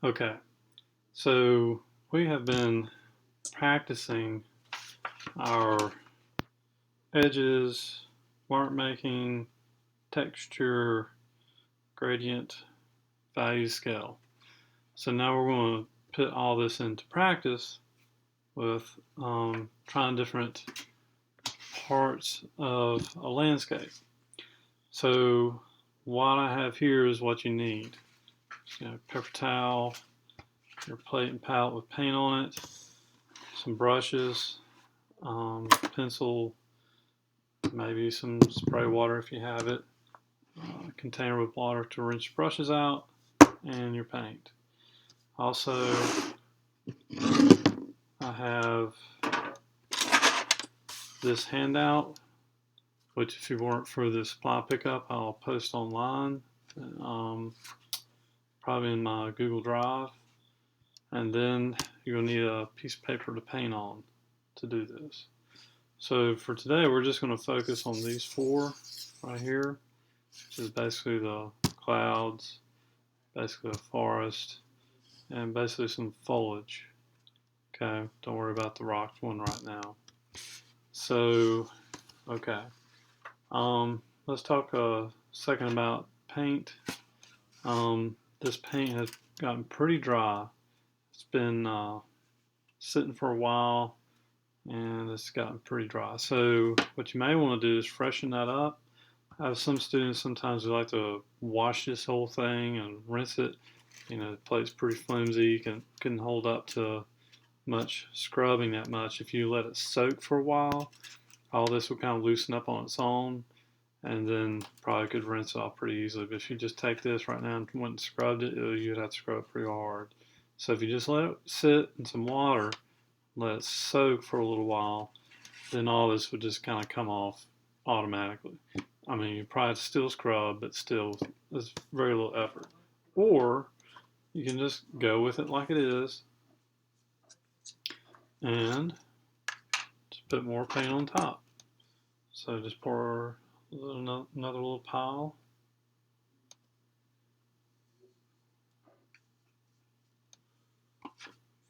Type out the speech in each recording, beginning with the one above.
Okay, so we have been practicing our edges, mark making, texture, gradient, value scale. So now we're going to put all this into practice with trying different parts of a landscape. So what I have here is what you need. Paper towel, your plate and palette with paint on it, some brushes, pencil, maybe some spray water if you have it, a container with water to rinse your brushes out, and your paint. Also, I have this handout, which if you weren't for the supply pickup, I'll post online, probably in my Google Drive. And then you'll need a piece of paper to paint on to do this. So for today, we're just going to focus on these four right here, which is basically the clouds, basically a forest, and basically some foliage. Okay, don't worry about the rock one right now. So, okay, let's talk a second about paint. This paint has gotten pretty dry. It's been sitting for a while, and it's gotten pretty dry. So what you may want to do is freshen that up. I have some students sometimes who like to wash this whole thing and rinse it. The plate's pretty flimsy, can hold up to much scrubbing that much. If you let it soak for a while, all this will kind of loosen up on its own, and then probably could rinse it off pretty easily. But if you just take this right now and went and scrubbed it, you'd have to scrub it pretty hard. So if you just let it sit in some water, let it soak for a little while, then all this would just kind of come off automatically. I mean, you probably still scrub, but still, there's very little effort. Or you can just go with it like it is and just put more paint on top. So just pour another little pile.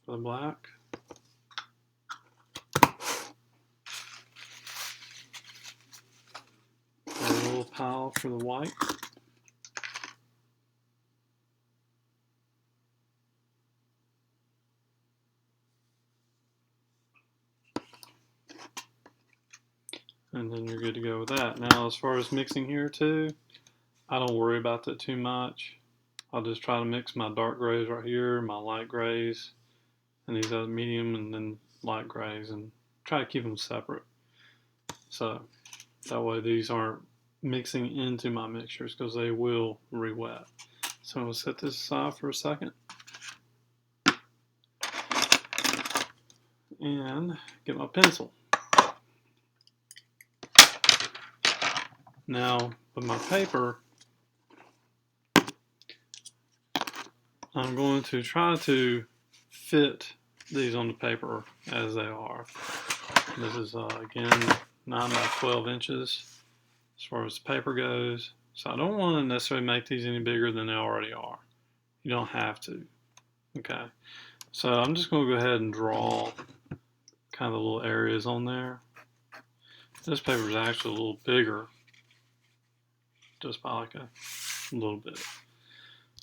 For the black. A little pile for the white. And then you're good to go with that. Now, as far as mixing here too, I don't worry about that too much. I'll just try to mix my dark grays right here, my light grays, and these other medium and then light grays, and try to keep them separate. So that way these aren't mixing into my mixtures because they will re-wet. So I'm going to set this aside for a second. And get my pencil. Now, with my paper, I'm going to try to fit these on the paper as they are. This is, again, 9 by 12 inches as far as the paper goes. So I don't want to necessarily make these any bigger than they already are. You don't have to. Okay. So I'm just going to go ahead and draw kind of the little areas on there. This paper is actually a little bigger, just by like a little bit.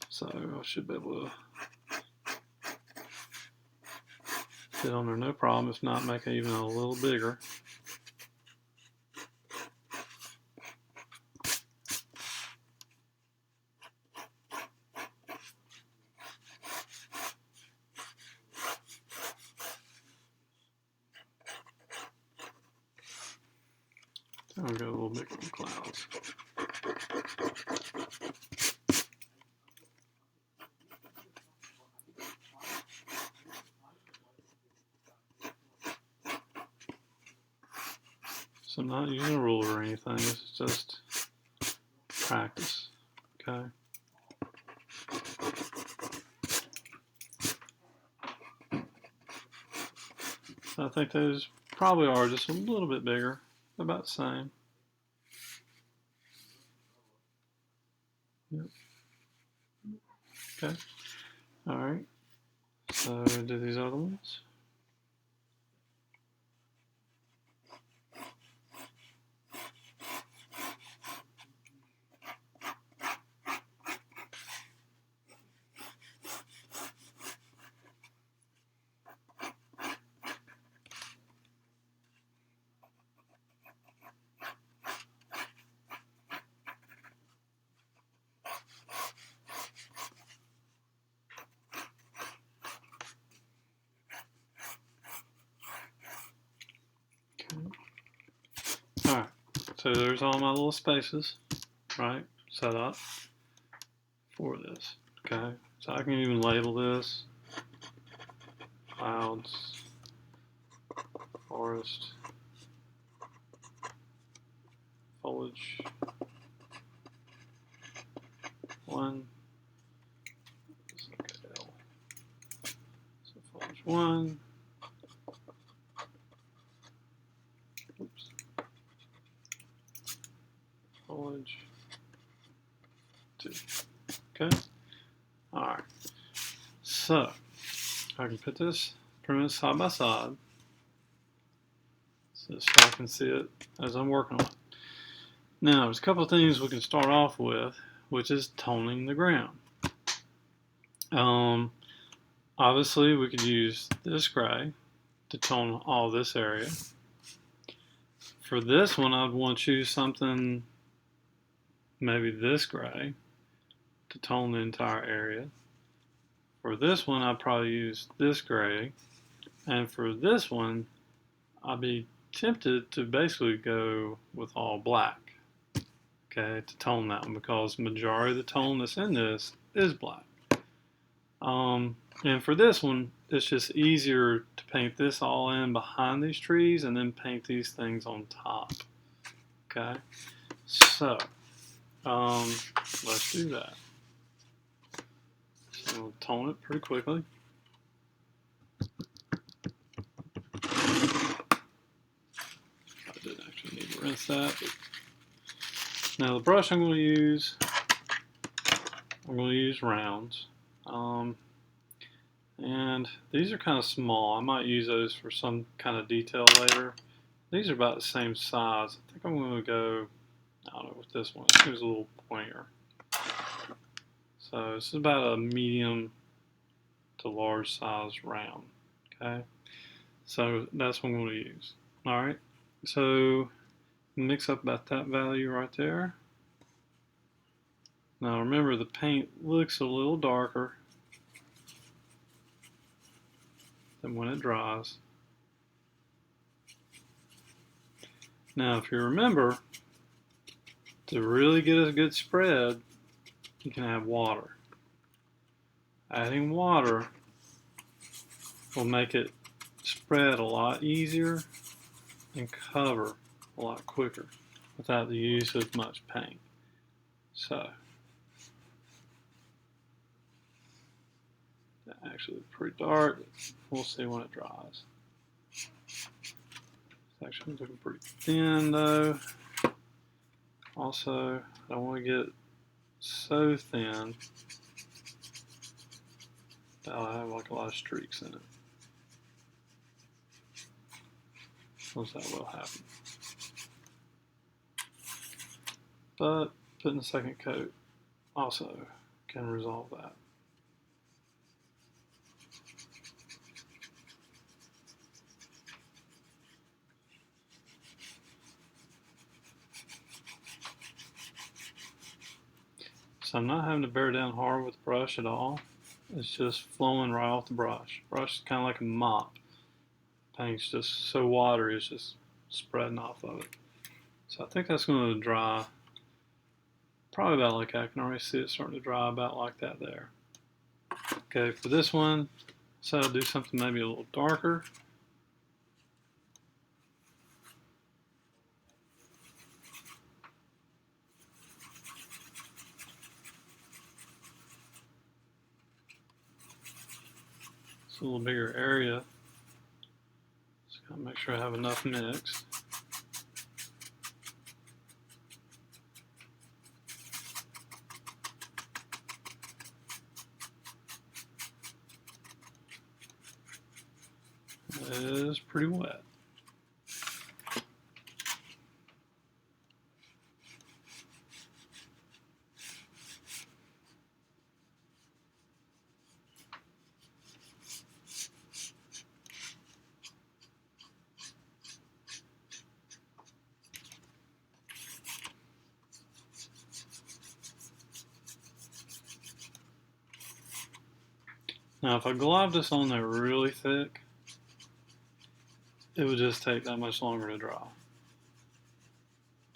So I should be able to fit on there no problem. If not, make it even a little bigger. I'll go a little bigger on clouds. So I'm not using a ruler or anything, this is just practice, okay? So I think those probably are just a little bit bigger, about the same. Yep. Okay. Alright, so do these other ones. Alright, so there's all my little spaces, right, set up for this. Okay, so I can even label this clouds, forest, foliage 1. So foliage 1. Oops. Foliage 2. Okay. Alright. So I can put this pretty much side by side so I can see it as I'm working on it. Now there's a couple of things we can start off with, which is toning the ground. Obviously we could use this gray to tone all this area. For this one I'd want to choose something, maybe this gray, to tone the entire area. For this one I'd probably use this gray, and for this one I'd be tempted to basically go with all black, okay, to tone that one, because the majority of the tone that's in this is black. And for this one, it's just easier to paint this all in behind these trees and then paint these things on top. Okay, so let's do that. So we'll tone it pretty quickly. I didn't actually need to rinse that. But now the brush I'm going to use rounds. And these are kind of small. I might use those for some kind of detail later. These are about the same size. I think I'm going to go, I don't know, with this one. It seems a little pointier. So this is about a medium to large size round. Okay, so that's what I'm going to use. All right, so mix up about that value right there. Now remember, the paint looks a little darker than when it dries. Now if you remember, to really get a good spread, you can add water. Adding water will make it spread a lot easier and cover a lot quicker without the use of much paint. So that actually is pretty dark. We'll see when it dries. It's actually looking pretty thin though. Also, I don't want to get so thin that I'll have like a lot of streaks in it. Because that will happen. But putting a second coat also can resolve that. So I'm not having to bear down hard with the brush at all. It's just flowing right off the brush. Brush is kind of like a mop. Paint's just so watery, it's just spreading off of it. So I think that's going to dry probably about like, I can already see it starting to dry about like that there. Okay, for this one, so I'll do something maybe a little darker. It's a little bigger area. Just gotta make sure I have enough mixed. is pretty wet. Now if I globbed this on there really thick, it would just take that much longer to dry.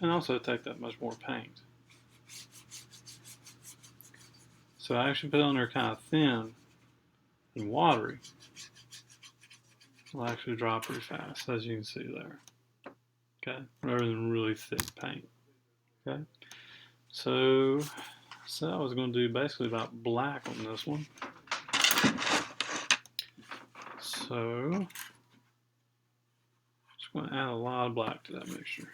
And also take that much more paint. So I actually put it on there kind of thin and watery. It'll actually dry pretty fast, as you can see there. Okay, rather than really thick paint. Okay, so I was going to do basically about black on this one. So just going to add a lot of black to that mixture.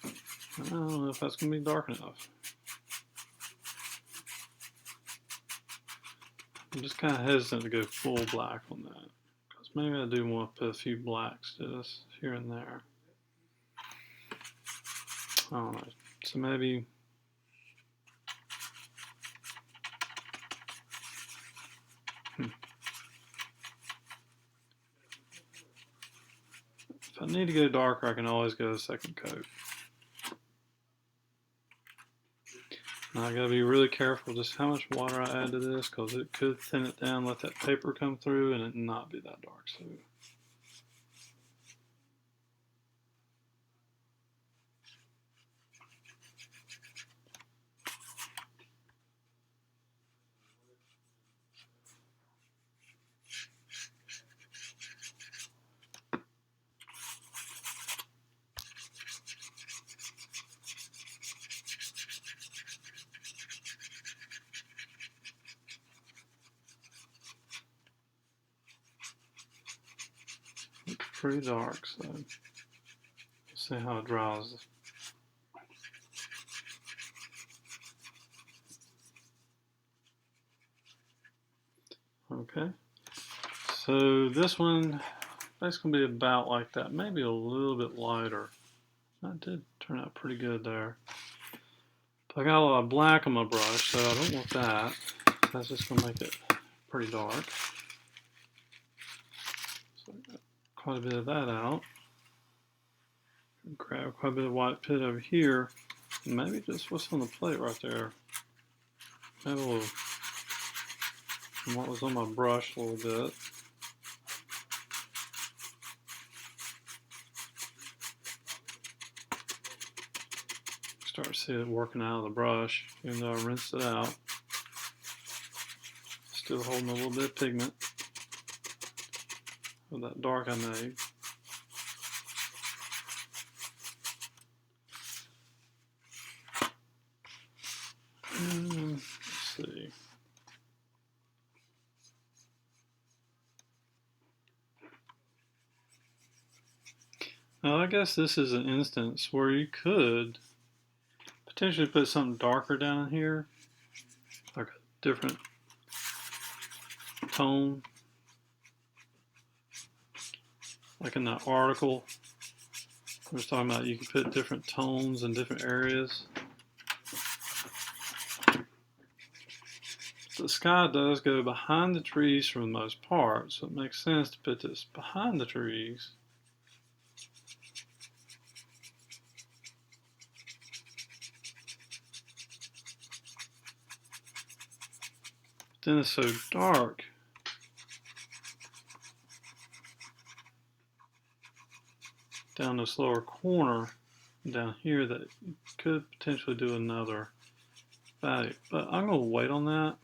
I don't know if that's going to be dark enough. I'm just kind of hesitant to go full black on that, because maybe I do want to put a few blacks just here and there. I don't know. So maybe if I need to go darker, I can always go a second coat. Now I gotta be really careful just how much water I add to this, because it could thin it down, let that paper come through, and it not be that dark. So it's pretty dark, so let's see how it dries. Okay, so this one basically be about like that, maybe a little bit lighter. That did turn out pretty good there. But I got a lot of black on my brush, so I don't want that. That's just going to make it pretty dark. So I got quite a bit of that out. Grab quite a bit of white pit over here. And maybe just what's on the plate right there. Add a little from what was on my brush a little bit. Start to see it working out of the brush, even though I rinsed it out. Still holding a little bit of pigment of that dark I made. Let's see. Now I guess this is an instance where you could potentially put something darker down in here, like a different tone. Like in that article, we were talking about you can put different tones in different areas. The sky does go behind the trees for the most part, so it makes sense to put this behind the trees. Then it's so dark. Down this lower corner down here that you could potentially do another value. But I'm going to wait on that.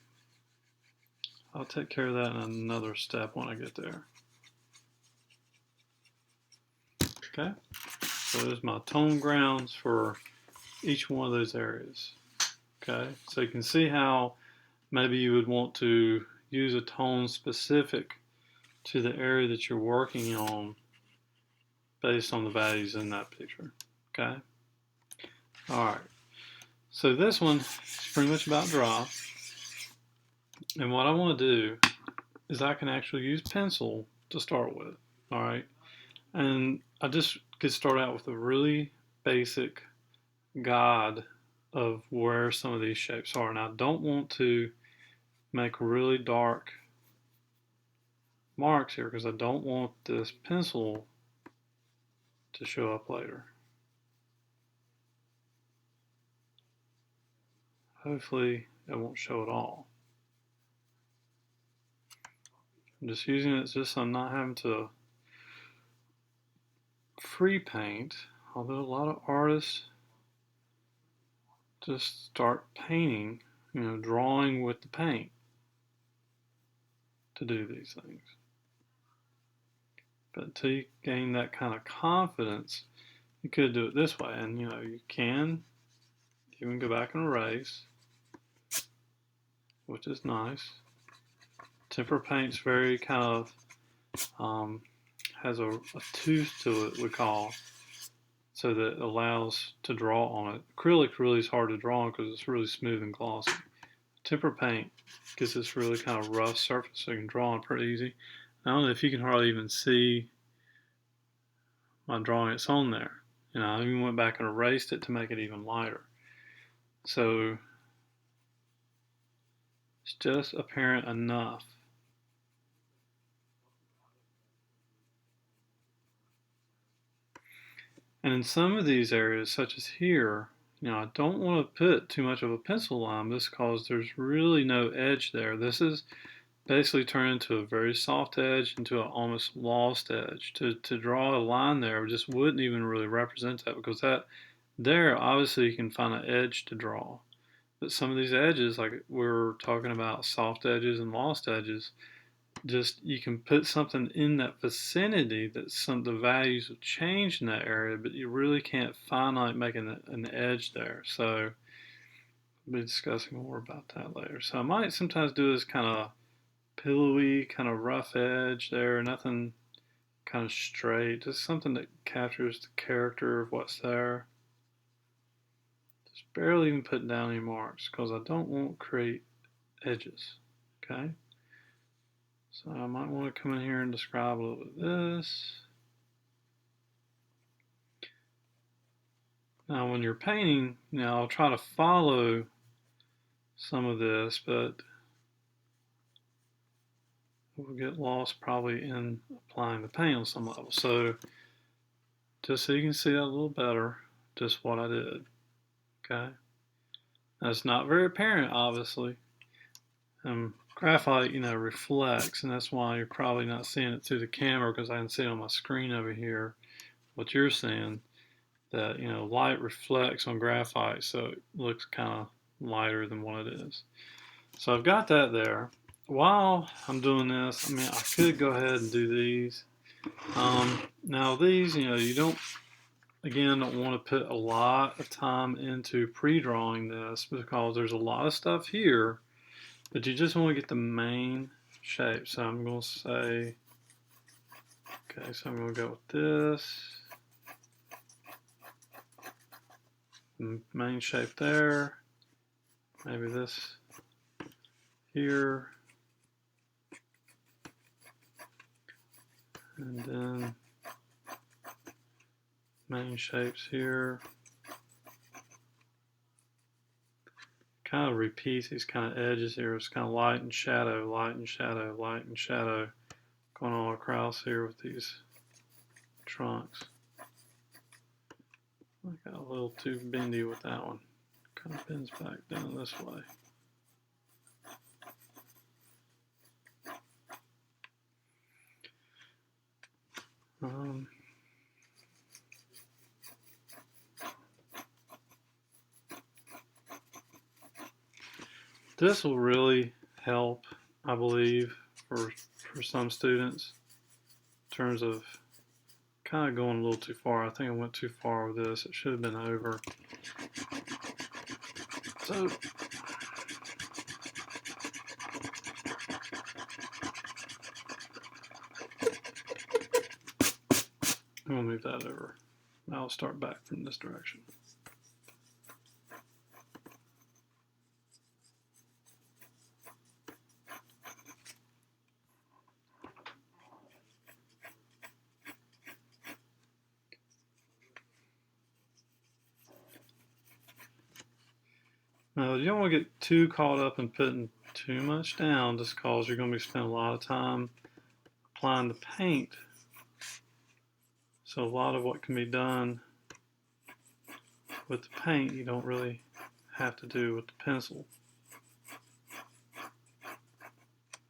I'll take care of that in another step when I get there. Okay, so there's my tone grounds for each one of those areas. Okay, so you can see how maybe you would want to use a tone specific to the area that you're working on based on the values in that picture. Okay, alright, so this one is pretty much about dry. And what I want to do is I can actually use pencil to start with. All right. And I just could start out with a really basic guide of where some of these shapes are. And I don't want to make really dark marks here because I don't want this pencil to show up later. Hopefully it won't show at all. I'm just using it just so I'm not having to free paint, although a lot of artists just start painting, drawing with the paint to do these things. But until you gain that kind of confidence, you could do it this way. And you can even go back and erase, which is nice. Tempera paint's very kind of has a tooth to it, we call, so that it allows to draw on it. Acrylic really is hard to draw on because it's really smooth and glossy. Tempera paint gives this really kind of rough surface so you can draw on pretty easy. I don't know if you can hardly even see my drawing. It's on there. I even went back and erased it to make it even lighter. So it's just apparent enough. And in some of these areas, such as here, I don't want to put too much of a pencil line just because there's really no edge there. This is basically turned into a very soft edge, into an almost lost edge. To draw a line there just wouldn't even really represent that, because there obviously you can find an edge to draw. But some of these edges, like we're talking about soft edges and lost edges, just you can put something in that vicinity that the values will change in that area, but you really can't finite making an edge there. So we'll be discussing more about that later. So I might sometimes do this kind of pillowy, kind of rough edge there, nothing kind of straight, just something that captures the character of what's there. Just barely even putting down any marks because I don't want to create edges. Okay. So I might want to come in here and describe a little bit of this. Now when you're painting, I'll try to follow some of this, but we'll get lost probably in applying the paint on some level. So just so you can see that a little better, just what I did. Okay. Now it's not very apparent, obviously. Graphite, reflects, and that's why you're probably not seeing it through the camera, because I can see it on my screen over here what you're seeing, that light reflects on graphite, so it looks kind of lighter than what it is. So I've got that there. While I'm doing this, I could go ahead and do these. Now these, you don't want to put a lot of time into pre-drawing this, because there's a lot of stuff here, but you just want to get the main shape. So I'm going to say, okay, so I'm going to go with this. Main shape there. Maybe this here. And then main shapes here. Kind of repeats these kind of edges here. It's kind of light and shadow, light and shadow, light and shadow going all across here with these trunks. I got a little too bendy with that one. Kind of bends back down this way. This will really help, I believe, for some students in terms of kind of going a little too far. I think I went too far with this. It should have been over. So I'm going to move that over. Now I'll start back from this direction. Now, you don't want to get too caught up in putting too much down, just because you're going to be spending a lot of time applying the paint. So a lot of what can be done with the paint, you don't really have to do with the pencil.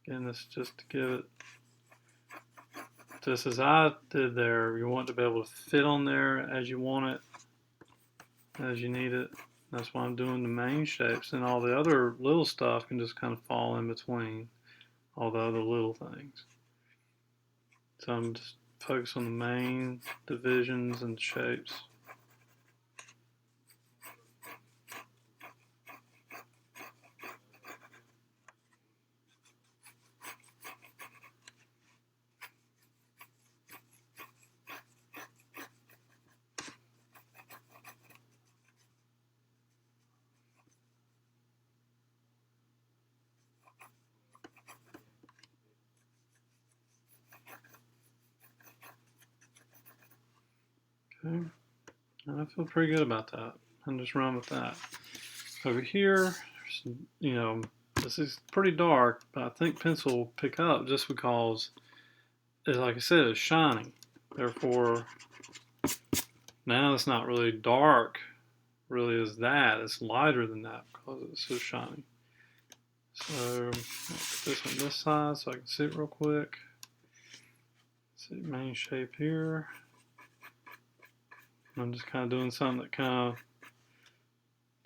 Again, this is just to give it, just as I did there, you want it to be able to fit on there as you want it, as you need it. That's why I'm doing the main shapes, and all the other little stuff can just kind of fall in between all the other little things. So I'm just focused on the main divisions and shapes. Okay, and I feel pretty good about that. I'm just run with that. Over here, you know, this is pretty dark, but I think pencil will pick up just because, like I said, it's shiny. Therefore, now it's not really dark, really is that. It's lighter than that because it's so shiny. So I'll put this on this side so I can see it real quick. See main shape here. I'm just kind of doing something that kind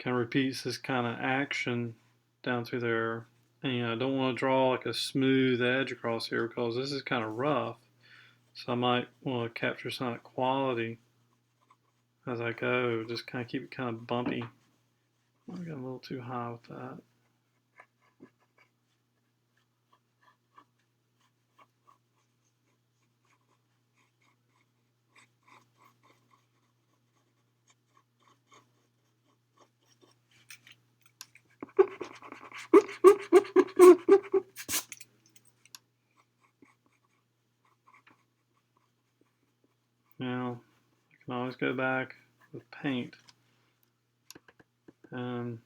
of repeats this kind of action down through there. And I don't want to draw like a smooth edge across here because this is kind of rough. So I might want to capture some of that quality as I go. Just kind of keep it kind of bumpy. I got a little too high with that. Now, I can always go back with paint and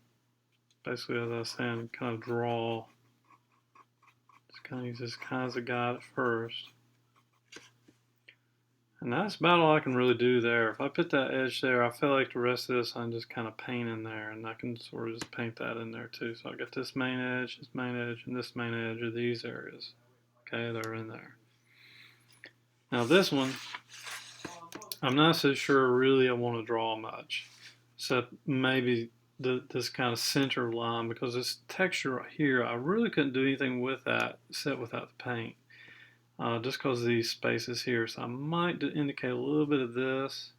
basically, as I was saying, kind of draw. Just kind of use this kind of as a guide at first. And that's about all I can really do there. If I put that edge there, I feel like the rest of this I'm just kind of paint in there, and I can sort of just paint that in there too. So I got this main edge, and this main edge are these areas. Okay, they're in there. Now this one, I'm not so sure really I want to draw much, except maybe this kind of center line, because this texture right here, I really couldn't do anything with that except without the paint. Just because of these spaces here. So I might indicate a little bit of this,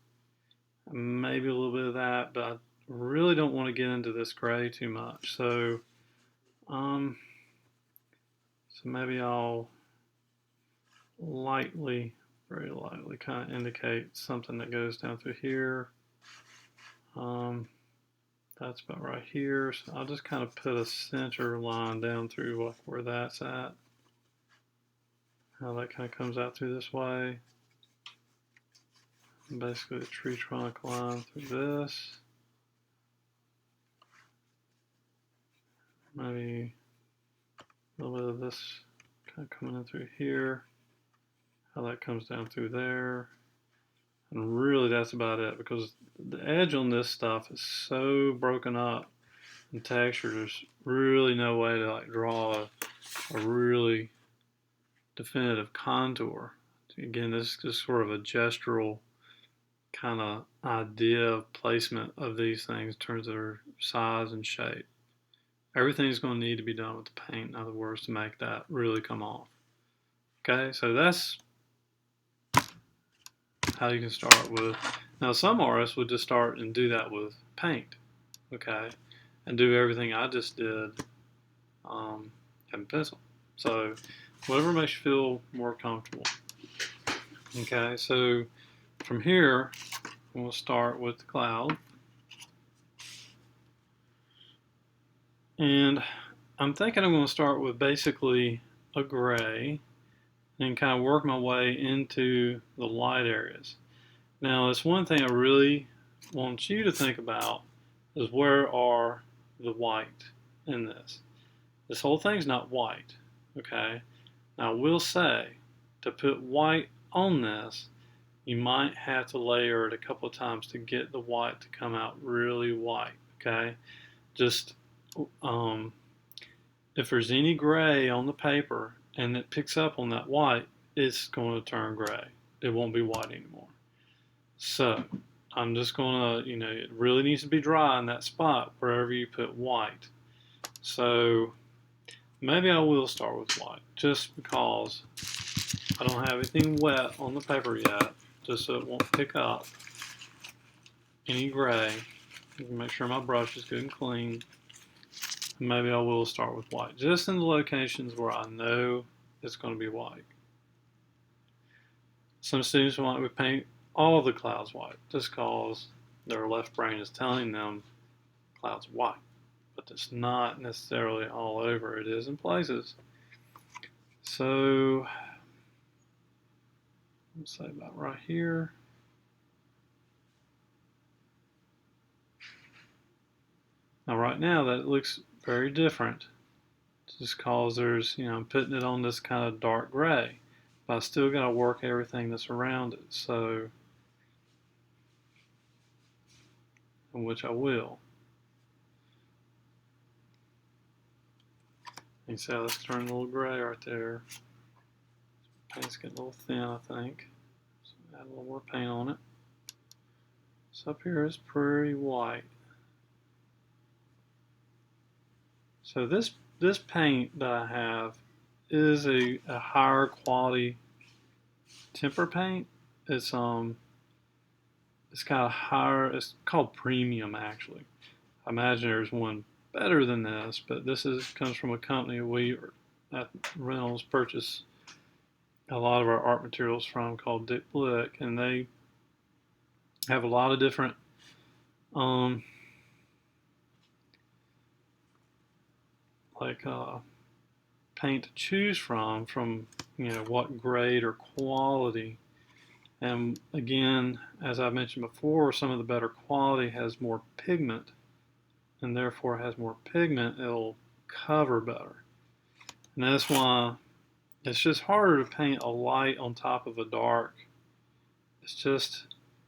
maybe a little bit of that, but I really don't want to get into this gray too much. So maybe I'll lightly, very lightly kind of indicate something that goes down through here. That's about right here. So I'll just kind of put a center line down through like where that's at. How that kind of comes out through this way. And basically the tree trunk line through this. Maybe a little bit of this kind of coming in through here. How that comes down through there. And really that's about it, because the edge on this stuff is so broken up in texture, there's really no way to like draw a really definitive contour. Again, this is just sort of a gestural kind of idea of placement of these things in terms of their size and shape. Everything's going to need to be done with the paint, in other words, to make that really come off. Okay, so that's how you can start with. Now, some artists would just start and do that with paint, okay, and do everything I just did and pencil. So whatever makes you feel more comfortable. Okay, so from here, we'll start with the cloud. And I'm thinking I'm going to start with basically a gray and kind of work my way into the light areas. Now, it's one thing I really want you to think about is where are the white in this. This whole thing's not white, okay? Now I will say, to put white on this, you might have to layer it a couple of times to get the white to come out really white, okay? Just if there's any gray on the paper and it picks up on that white, it's going to turn gray. It won't be white anymore. So I'm just going to, it really needs to be dry in that spot wherever you put white. So maybe I will start with white just because I don't have anything wet on the paper yet, just so it won't pick up any gray. Make sure my brush is good and clean. Maybe I will start with white, just in the locations where I know it's going to be white. Some students want to paint all the clouds white, just because their left brain is telling them clouds white. But it's not necessarily all over. It is in places. So, let's say about right here. Now right now that looks very different, just because there's, I'm putting it on this kind of dark gray, but I still got to work everything that's around it, so, which I will. You can see how this turned a little gray right there. Paint's getting a little thin, I think, so add a little more paint on it. So up here is pretty white. So this paint that I have is a higher quality temper paint. It's got a higher. It's called premium actually. I imagine there's one better than this, but this comes from a company we at Reynolds purchase a lot of our art materials from, called Dick Blick, and they have a lot of different paint to choose from what grade or quality. And again, as I mentioned before, some of the better quality has more pigment, and therefore has more pigment, it'll cover better. And that's why it's just harder to paint a light on top of a dark. It's just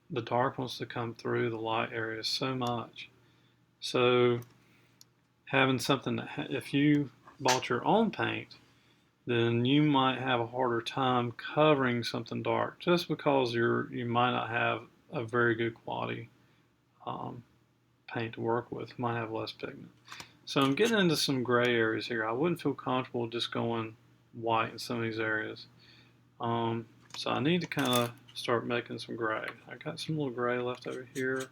the dark wants to come through the light area so much. So having something that, if you bought your own paint, then you might have a harder time covering something dark, just because you might not have a very good quality paint to work with. It might have less pigment. So I'm getting into some gray areas here. I wouldn't feel comfortable just going white in some of these areas. So I need to kind of start making some gray. I got some little gray left over here.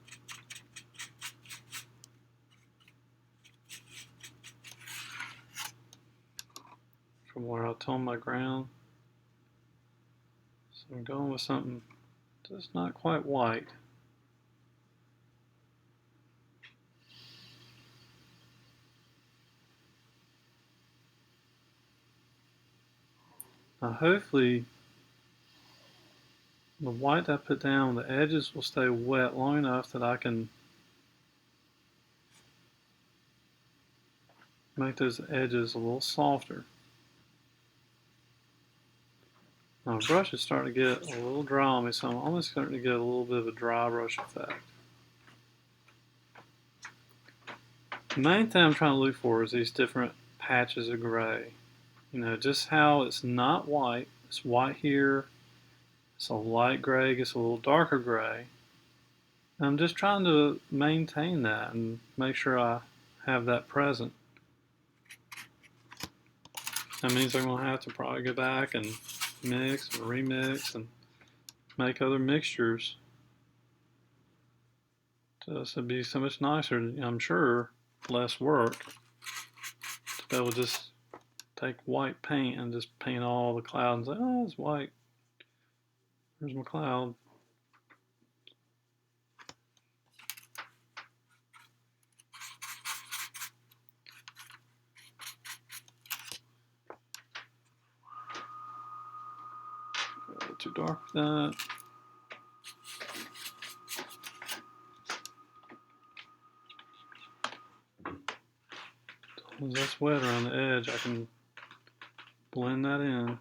From where I toned my ground. So I'm going with something just not quite white. Now hopefully the white that I put down, the edges will stay wet long enough that I can make those edges a little softer. Now my brush is starting to get a little dry on me, so I'm almost starting to get a little bit of a dry brush effect. The main thing I'm trying to look for is these different patches of gray. Just how it's not white. It's white here. It's a light gray, gets a little darker gray. And I'm just trying to maintain that and make sure I have that present. That means I'm going to have to probably go back and mix and remix and make other mixtures. Just it'd be so much nicer, I'm sure, less work, to be able to just take white paint and just paint all the clouds and say, oh, it's white. There's my cloud. A little too dark for that. As that's wet around the edge, I can blend that in.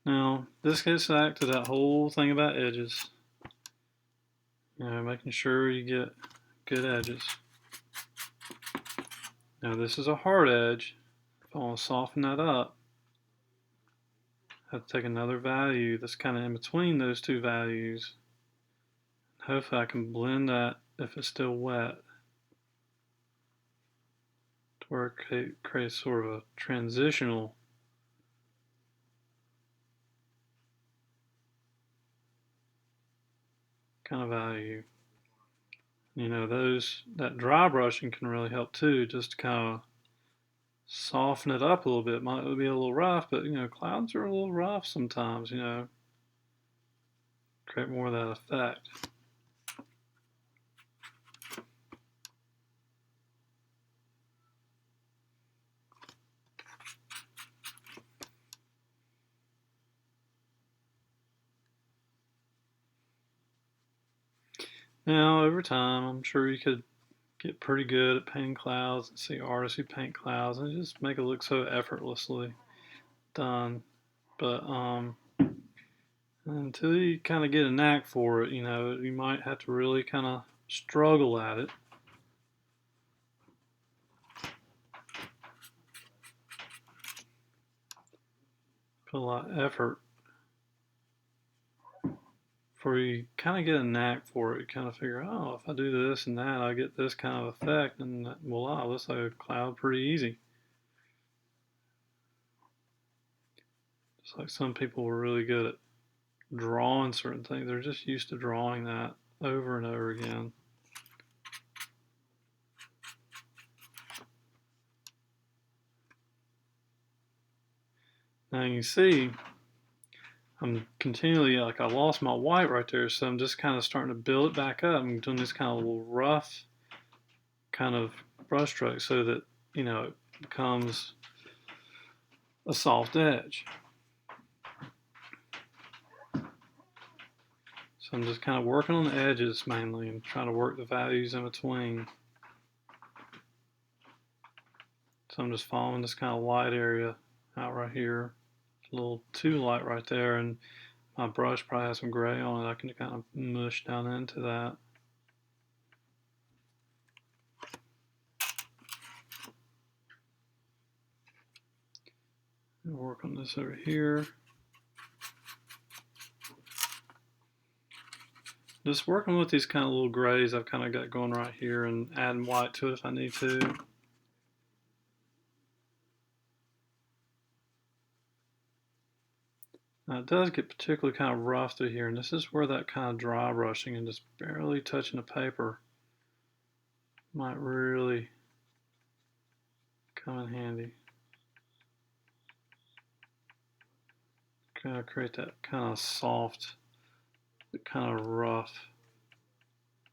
Now, this gets back to that whole thing about edges. You know, making sure you get good edges. Now, this is a hard edge. If I want to soften that up, I have to take another value that's kind of in between those two values. Hopefully, I can blend that if it's still wet to where it creates sort of a transitional kind of value. You know, that dry brushing can really help too, just to kind of soften it up a little bit. Might be a little rough, but you know, clouds are a little rough sometimes, you know, create more of that effect. Now, over time, I'm sure you could get pretty good at painting clouds and see artists who paint clouds and just make it look so effortlessly done. But until you kind of get a knack for it, you know, you might have to really kind of struggle at it. Put a lot of effort before you kind of get a knack for it. You kind of figure, oh, if I do this and that, I get this kind of effect, and voila, it looks like a cloud pretty easy. Just like some people were really good at drawing certain things. They're just used to drawing that over and over again. Now you see, I'm continually, like I lost my white right there, so I'm just kind of starting to build it back up. I'm doing this kind of little rough kind of brush stroke so that, you know, it becomes a soft edge. So I'm just kind of working on the edges mainly and trying to work the values in between. So I'm just following this kind of light area out right here. It's a little too light right there, and my brush probably has some gray on it. I can kind of mush down into that. And work on this over here. Just working with these kind of little grays I've kind of got going right here and adding white to it if I need to. Now it does get particularly kind of rough through here, and this is where that kind of dry brushing and just barely touching the paper might really come in handy. Kind of create that kind of soft, kind of rough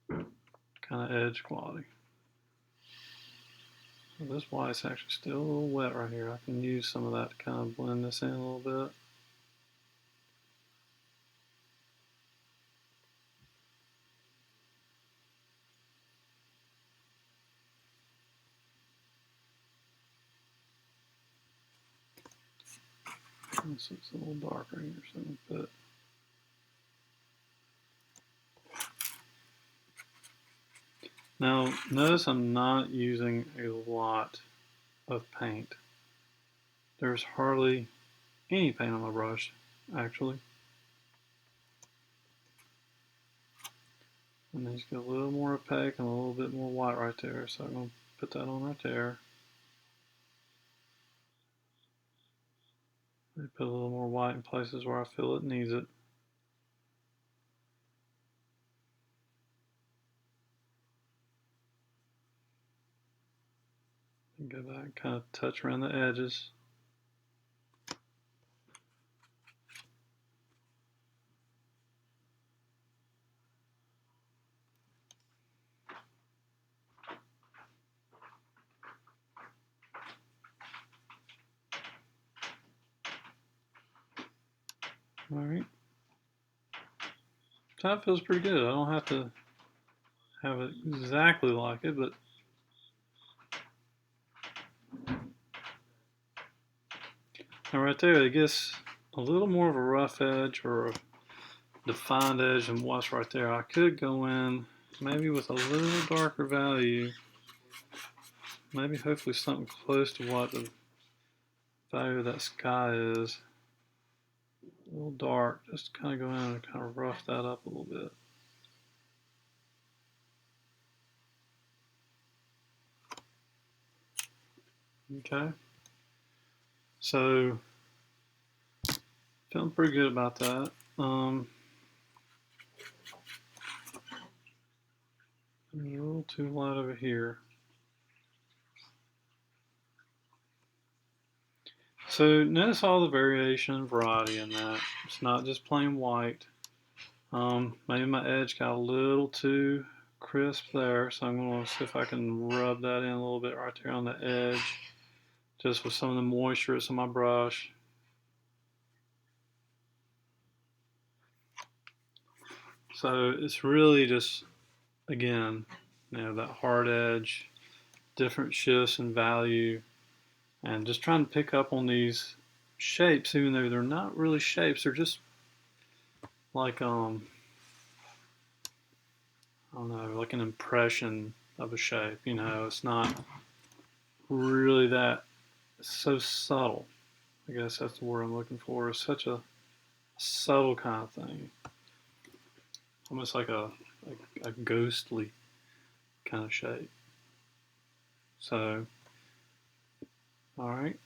kind of edge quality. Well, this white's actually still a little wet right here. I can use some of that to kind of blend this in a little bit. This looks a little darker here, so I'm going to put now, notice I'm not using a lot of paint. There's hardly any paint on my brush, actually. And these get a little more opaque and a little bit more white right there, so I'm going to put that on right there. I put a little more white in places where I feel it needs it. And go back and kind of touch around the edges. All right. So that feels pretty good. I don't have to have it exactly like it, but and right there, it gets a little more of a rough edge or a defined edge than what's right there. I could go in maybe with a little darker value, maybe hopefully something close to what the value of that sky is. A little dark, just kind of go in and kind of rough that up a little bit. Okay, so feeling pretty good about that. A little too light over here. So notice all the variation and variety in that. It's not just plain white. Maybe my edge got a little too crisp there, so I'm going to see if I can rub that in a little bit right there on the edge, just with some of the moisture that's on my brush. So it's really just, again, that hard edge, different shifts in value, and just trying to pick up on these shapes, even though they're not really shapes, they're just like I don't know, like an impression of a shape. It's not really that, it's so subtle. I guess that's the word I'm looking for. It's such a subtle kind of thing, almost like a ghostly kind of shape. So, all right.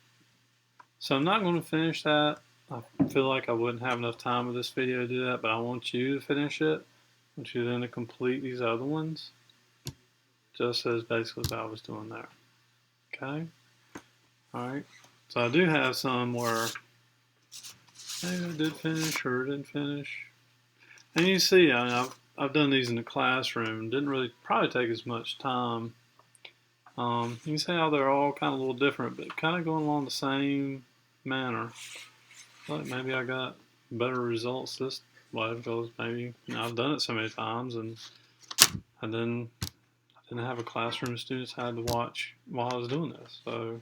So I'm not going to finish that. I feel like I wouldn't have enough time with this video to do that, but I want you to finish it. I want you then to complete these other ones, just as basically as I was doing there. Okay? Alright. So I do have some where maybe I did finish or didn't finish. And you see, I've done these in the classroom. Didn't really probably take as much time. You can see how they're all kind of a little different, but kind of going along the same manner. Like maybe I got better results this way because maybe I've done it so many times, and I didn't have a classroom of students I had to watch while I was doing this. So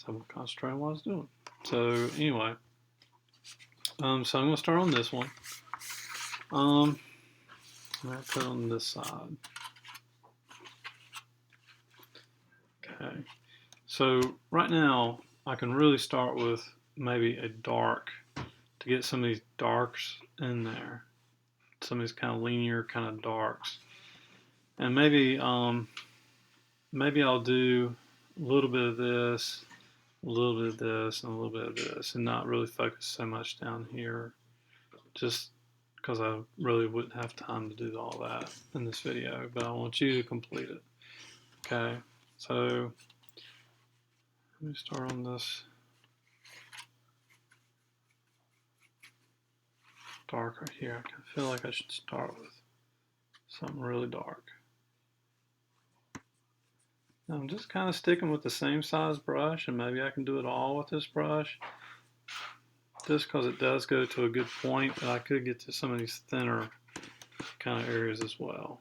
I would concentrate on what I was doing. So anyway, so I'm going to start on this one. I'm going to put it on this side. Okay. So right now, I can really start with maybe a dark to get some of these darks in there. Some of these kind of linear kind of darks. And maybe I'll do a little bit of this, a little bit of this, and a little bit of this, and not really focus so much down here, just because I really wouldn't have time to do all that in this video, but I want you to complete it. Okay, so let me start on this dark right here. I feel like I should start with something really dark. Now I'm just kind of sticking with the same size brush, and maybe I can do it all with this brush, just because it does go to a good point, but I could get to some of these thinner kind of areas as well.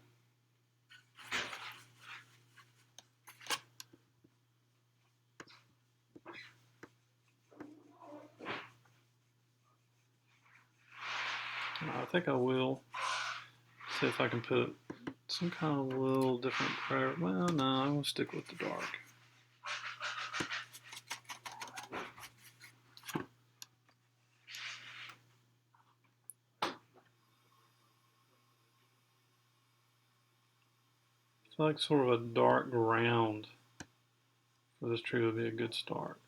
I think I will see if I can put some kind of little different prayer. Well, no, I'm going to stick with the dark. So like sort of a dark ground for this tree would be a good start.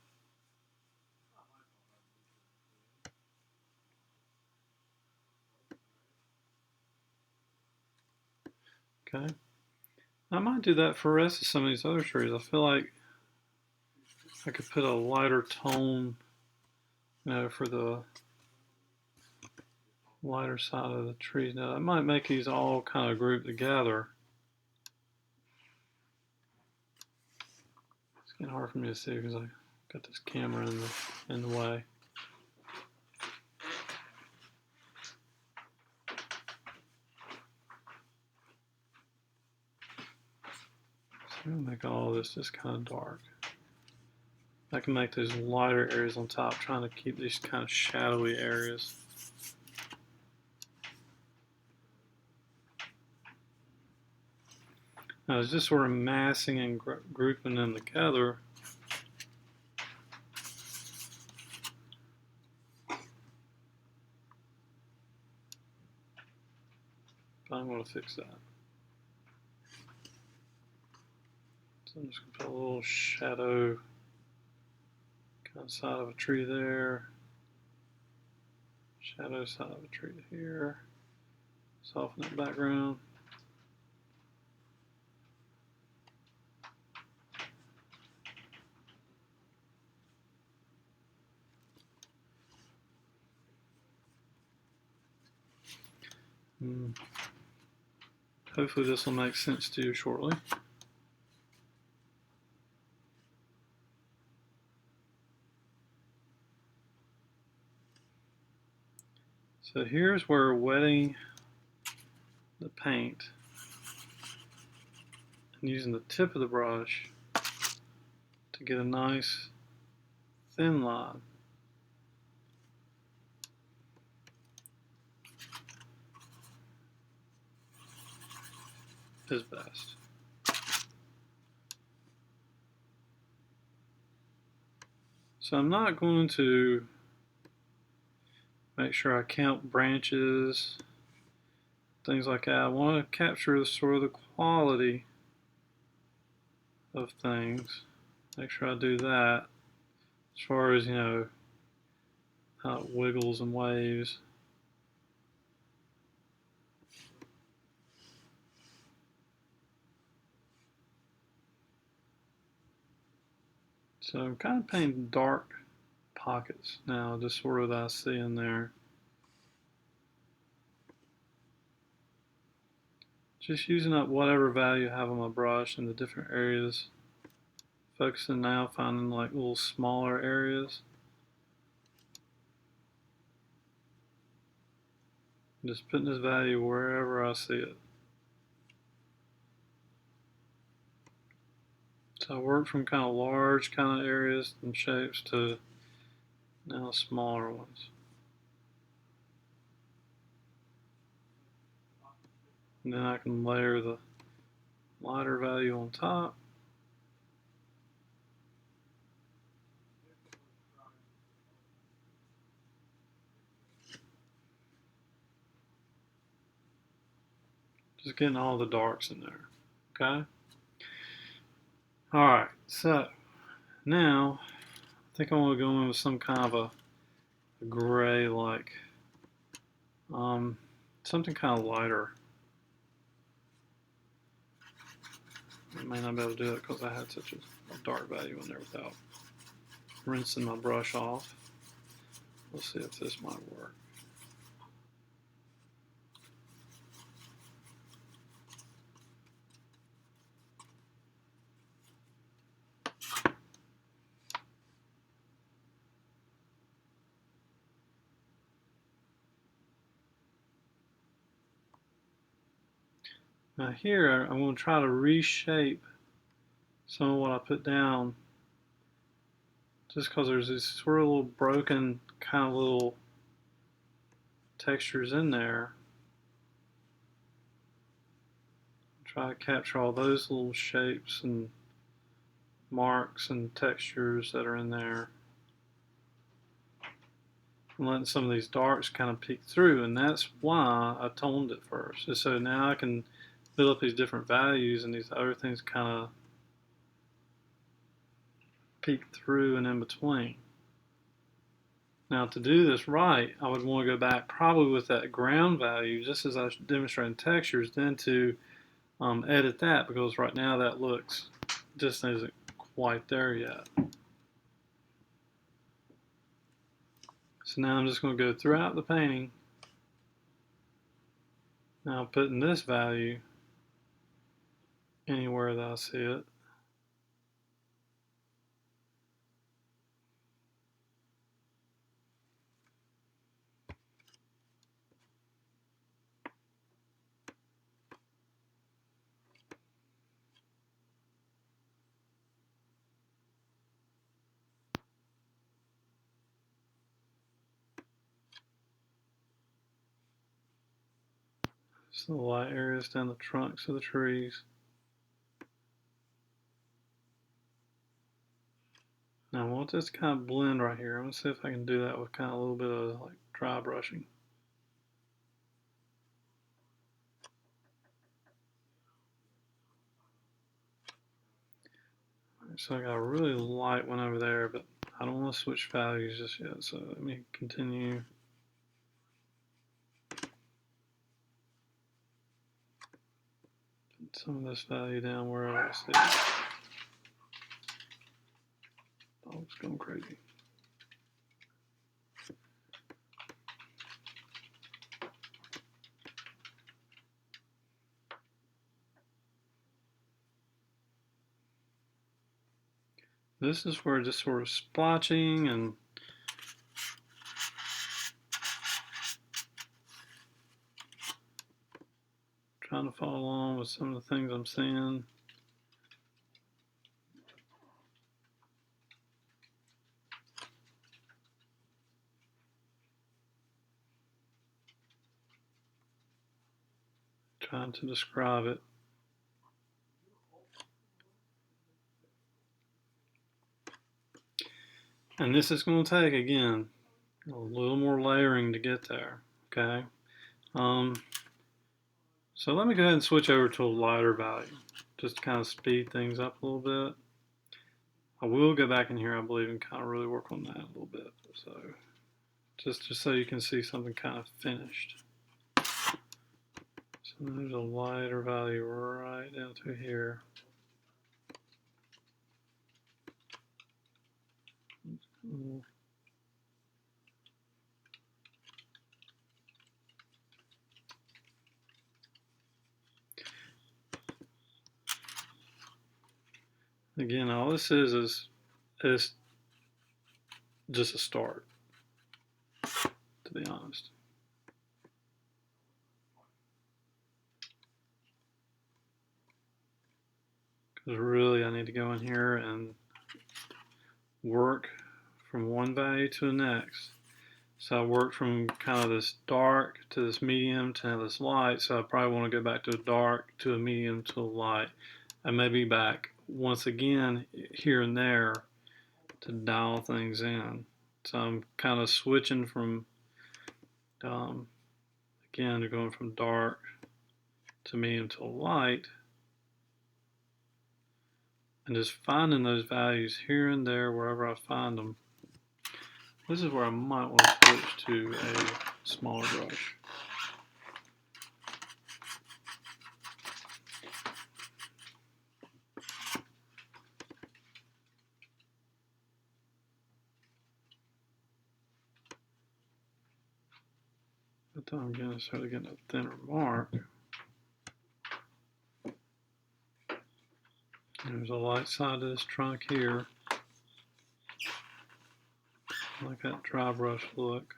Okay. I might do that for the rest of some of these other trees. I feel like I could put a lighter tone, for the lighter side of the trees. Now that might make these all kind of grouped together. It's getting hard for me to see because I got this camera in the way. I'm gonna make all this just kind of dark. I can make those lighter areas on top, trying to keep these kind of shadowy areas. Now it's just sort of massing and grouping them together. But I'm going to fix that. So I'm just going to put a little shadow kind of side of a tree there. Shadow side of a tree here. Soften that background. Hopefully this will make sense to you shortly. So here's where wetting the paint and using the tip of the brush to get a nice thin line. Is best. So I'm not going to make sure I count branches, things like that. I want to capture sort of the quality of things. Make sure I do that as far as, you know, how it wiggles and waves. So I'm kind of painting dark pockets now, just sort of that I see in there. Just using up whatever value I have on my brush in the different areas. Focusing now, finding like little smaller areas. Just putting this value wherever I see it. So I work from kind of large kind of areas and shapes to now smaller ones. And then I can layer the lighter value on top. Just getting all the darks in there, okay? All right, so now I think I want to go in with some kind of a gray, like something kind of lighter. I may not be able to do it because I had such a dark value in there without rinsing my brush off. Let's see if this might work. Now here, I'm going to try to reshape some of what I put down, just because there's these sort of little broken kind of little textures in there. Try to capture all those little shapes and marks and textures that are in there. And letting some of these darks kind of peek through, and that's why I toned it first. Just so now I can build up these different values and these other things kind of peek through and in between. Now to do this right, I would want to go back probably with that ground value, just as I was demonstrating textures, then to edit that, because right now that looks just isn't quite there yet. So now I'm just going to go throughout the painting. Now putting this value anywhere that I see it. Just the light areas down the trunks of the trees. Now I want this to kind of blend right here. I'm going to see if I can do that with kind of a little bit of like dry brushing. So I got a really light one over there, but I don't want to switch values just yet. So let me continue. Put some of this value down where I see it. Dog's going crazy. This is where just sort of splotching and trying to follow along with some of the things I'm seeing. Trying to describe it. And this is going to take, again, a little more layering to get there, okay? So let me go ahead and switch over to a lighter value, just to kind of speed things up a little bit. I will go back in here, I believe, and kind of really work on that a little bit. So just so you can see something kind of finished. So there's a lighter value right down through here. Again, all this is just a start, to be honest. Because really I need to go in here and work from one value to the next. So I worked from kind of this dark to this medium to this light, so I probably want to go back to a dark, to a medium, to a light, and maybe back once again here and there to dial things in. So I'm kind of switching from, again, going from dark to medium to light, and just finding those values here and there wherever I find them. This is where I might want to switch to a smaller brush. But then I'm going to start getting a thinner mark. There's a light side to this trunk here. I like that dry brush look.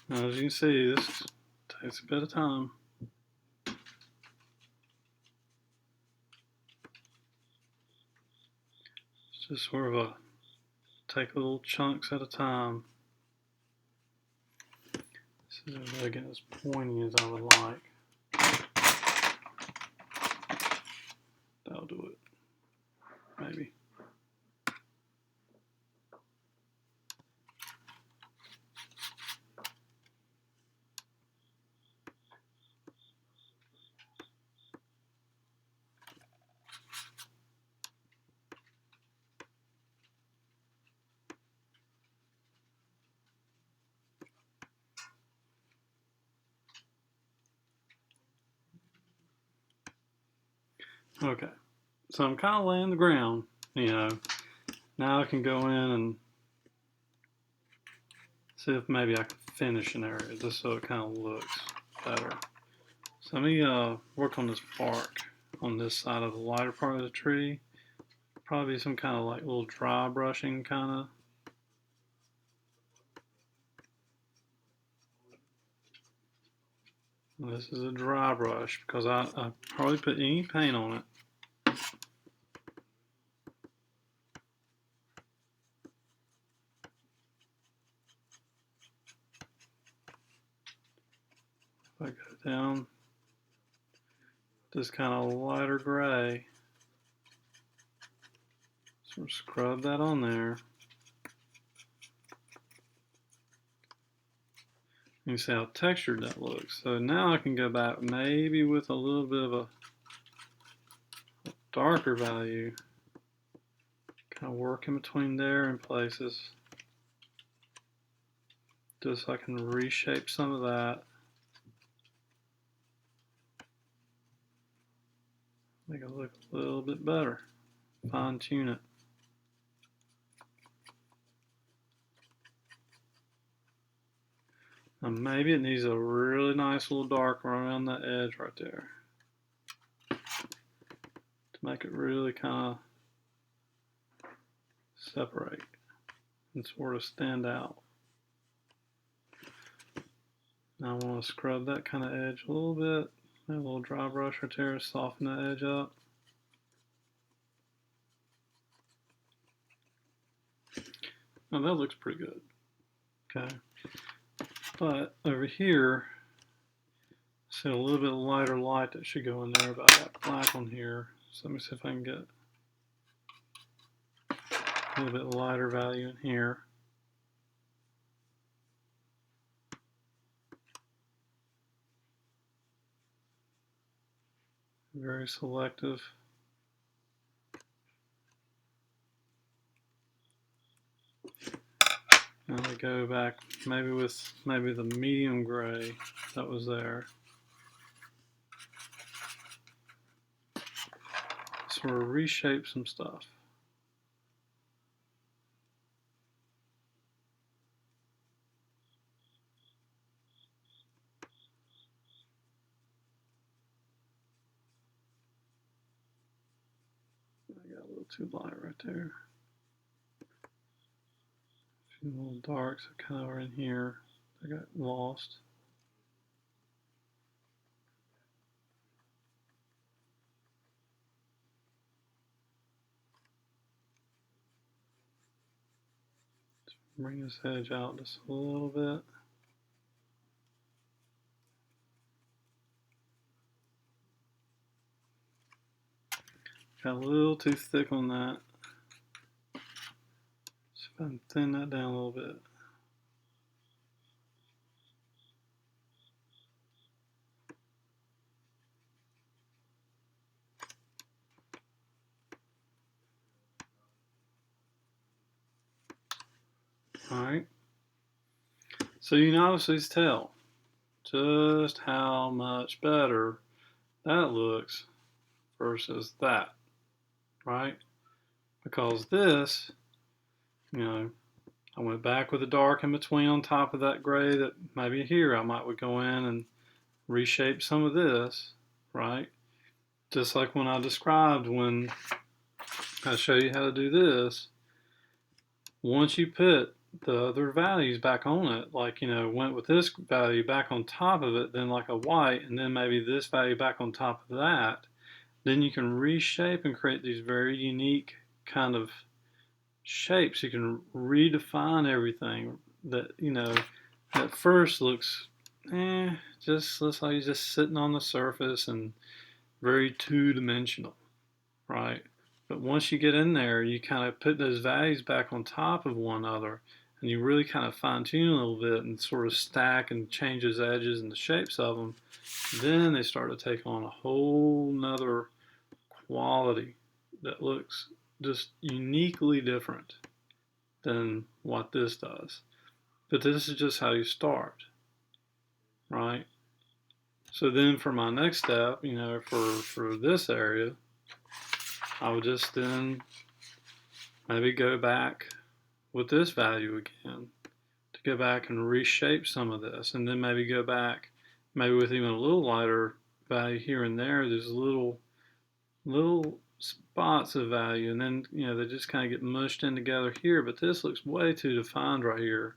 Now, as you can see, this takes a bit of time. It's just sort of a take little chunks at a time. This isn't really getting as pointy as I would like. That'll do it. Maybe. Okay, so I'm kind of laying the ground, you know. Now I can go in and see if maybe I can finish an area just so it kind of looks better. So let me work on this bark on this side of the lighter part of the tree. Probably some kind of like little dry brushing kind of. And this is a dry brush because I hardly put any paint on it. If I go down this kind of lighter gray, sort of scrub that on there. You can see how textured that looks. So now I can go back maybe with a little bit of a darker value, kind of work in between there in places, just so I can reshape some of that. Make it look a little bit better. Fine tune it. Now maybe it needs a really nice little dark around the edge right there to make it really kind of separate and sort of stand out. Now I want to scrub that kind of edge a little bit. A little dry brush right there to soften that edge up. Now that looks pretty good. Okay. But over here, see a little bit lighter light that should go in there about that black one here. So let me see if I can get a little bit lighter value in here. Very selective. And we go back maybe with the medium gray that was there. Sort of reshape some stuff. I got a little too light right there. A few little darks that kind of are in here. I got lost. Bring this edge out just a little bit. Got a little too thick on that. See if I can thin that down a little bit. Alright. So you can obviously tell just how much better that looks versus that, right? Because this, you know, I went back with the dark in between on top of that gray that maybe here I would go in and reshape some of this, right? Just like when I described when I show you how to do this, once you put the other values back on it, like, you know, went with this value back on top of it, then like a white, and then maybe this value back on top of that, then you can reshape and create these very unique kind of shapes. You can redefine everything that, you know, at first looks, just looks like you're just sitting on the surface and very two-dimensional, right? But once you get in there, you kind of put those values back on top of one another, and you really kind of fine-tune a little bit and sort of stack and change those edges and the shapes of them. Then they start to take on a whole nother quality that looks just uniquely different than what this does. But this is just how you start, right? So then for my next step, you know, for this area, I would just then maybe go back with this value again to go back and reshape some of this, and then maybe go back maybe with even a little lighter value here and there. There's little spots of value, and then, you know, they just kind of get mushed in together here. But this looks way too defined right here.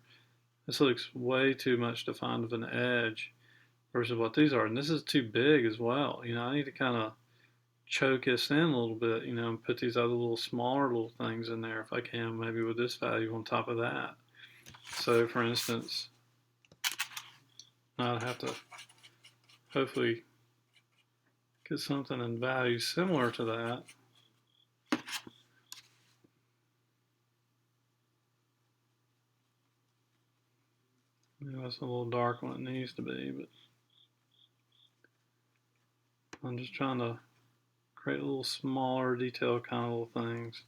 This looks way too much defined of an edge. versus what these are. And this is too big as well. You know, I need to kind of choke this in a little bit, you know, and put these other little smaller little things in there if I can, maybe with this value on top of that. So for instance, I'd have to hopefully get something in value similar to that. Maybe that's a little dark when it needs to be, but I'm just trying to create a little smaller detail kind of little things.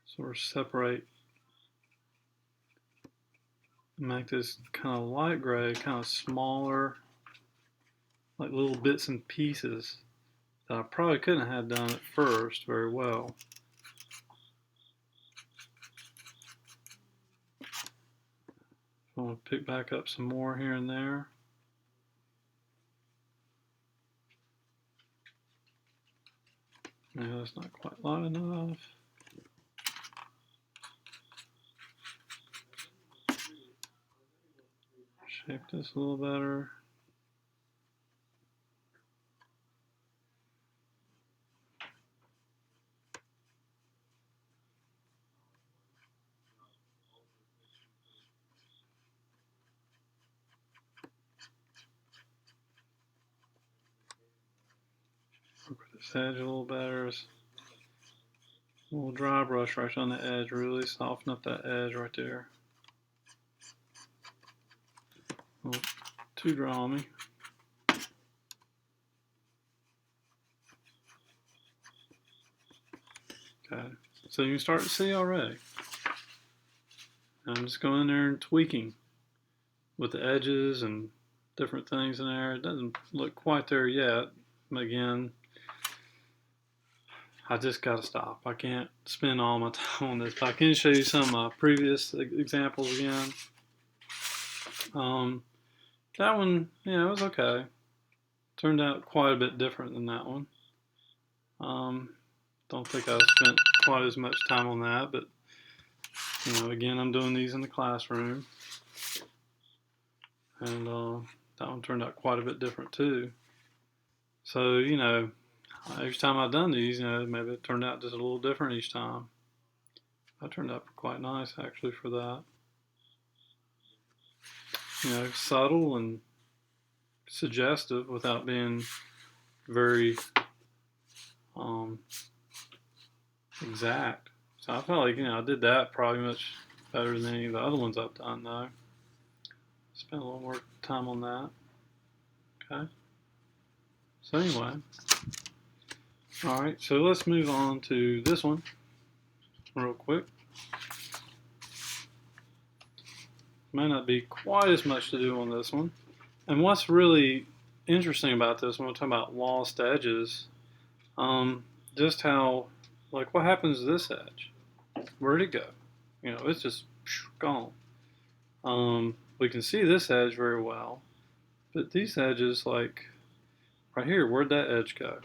Sort of separate, make this kind of light gray, kind of smaller, like little bits and pieces that I probably couldn't have done at first very well. I want to pick back up some more here and there. Maybe that's not quite light enough. Shape this a little better. Work with this edge a little better. A little dry brush right on the edge, really soften up that edge right there. A little too dry on me. Okay, so you can start to see already. I'm just going in there and tweaking with the edges and different things in there. It doesn't look quite there yet. Again, I just got to stop. I can't spend all my time on this, but I can show you some previous examples again. That one, yeah, it was okay. Turned out quite a bit different than that one. Don't think I spent quite as much time on that, but you know, again, I'm doing these in the classroom, and that one turned out quite a bit different too. So, you know, each time I've done these, you know, maybe it turned out just a little different each time. That turned out quite nice actually for that. You know, subtle and suggestive without being very exact. So I felt like, you know, I did that probably much better than any of the other ones I've done though. Spent a little more time on that. Okay. So anyway, all right, so let's move on to this one real quick. May not be quite as much to do on this one. And what's really interesting about this when we're talking about lost edges, just how, like, what happens to this edge? Where'd it go? You know, it's just gone. We can see this edge very well, but these edges, like right here, where'd that edge go?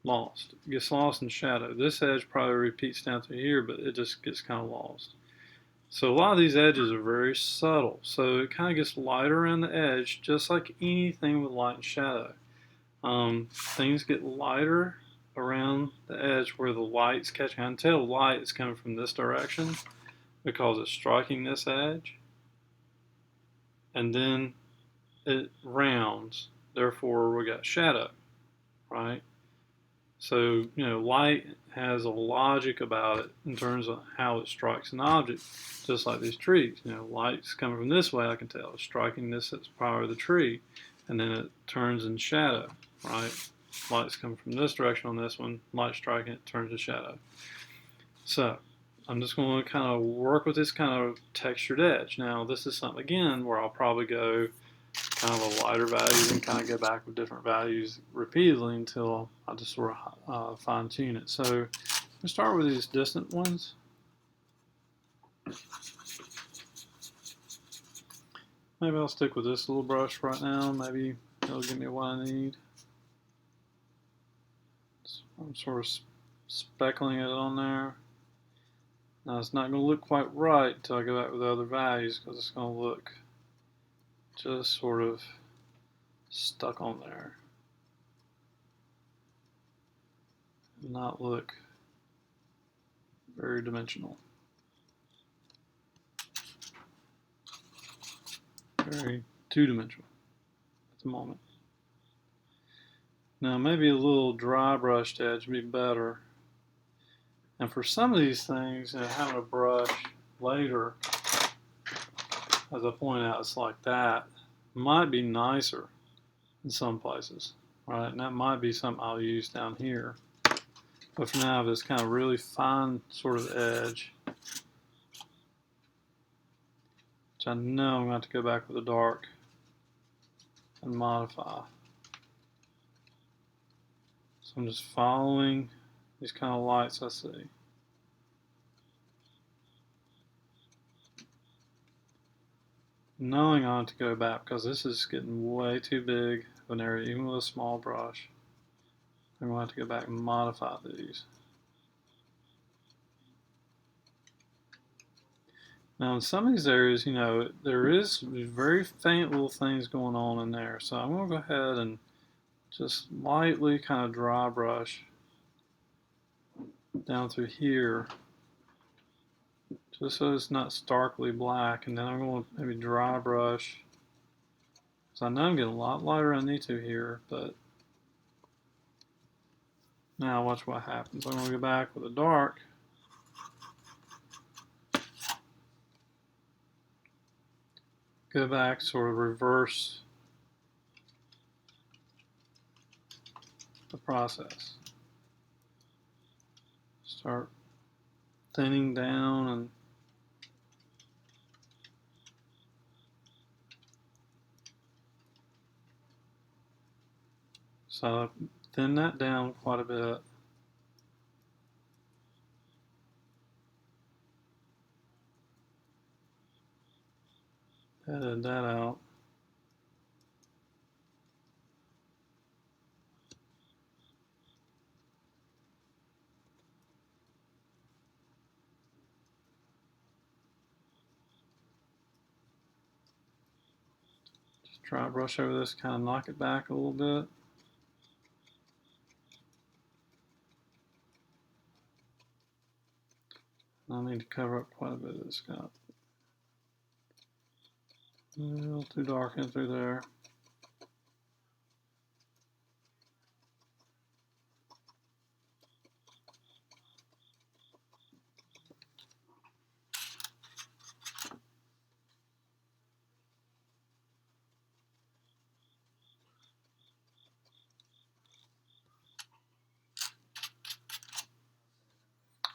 Lost. It gets lost in shadow. This edge probably repeats down through here, but it just gets kind of lost. So a lot of these edges are very subtle, so it kind of gets lighter around the edge, just like anything with light and shadow. Things get lighter around the edge where the light's catching. I can tell the light is coming from this direction because it's striking this edge, and then it rounds. Therefore, we got shadow, right? So, you know, light has a logic about it in terms of how it strikes an object, just like these trees. You know, light's coming from this way, I can tell. It's striking this as part of the tree, and then it turns in shadow, right? Light's coming from this direction on this one, light striking it, turns to shadow. So, I'm just going to kind of work with this kind of textured edge. Now, this is something, again, where I'll probably go kind of a lighter value and kind of go back with different values repeatedly until I just sort of fine tune it. So let's start with these distant ones. Maybe I'll stick with this little brush right now. Maybe it'll give me what I need. I'm sort of speckling it on there. Now it's not going to look quite right until I go back with the other values, because it's going to look just sort of stuck on there. Not look very dimensional. Very two-dimensional at the moment. Now maybe a little dry brushed edge would be better. And for some of these things, having a brush later, as I pointed out, it's like that, might be nicer in some places, right? And that might be something I'll use down here. But for now, this kind of really fine sort of edge, which I know I'm going to have to go back with the dark and modify. So I'm just following these kind of lights I see. Knowing I want to go back because this is getting way too big of an area, even with a small brush. I'm going to have to go back and modify these. Now in some of these areas, there is very faint little things going on in there. So I'm going to go ahead and just lightly kind of dry brush down through here, just so it's not starkly black. And then I'm going to maybe dry brush, because I know I'm getting a lot lighter than I need to here, but now watch what happens. I'm going to go back with a dark. Go back, sort of reverse the process. Start thinning down and so thin that down quite a bit. Edit that out. Just try to brush over this, kind of knock it back a little bit. I need to cover up quite a bit of this guy. A little too dark in through there.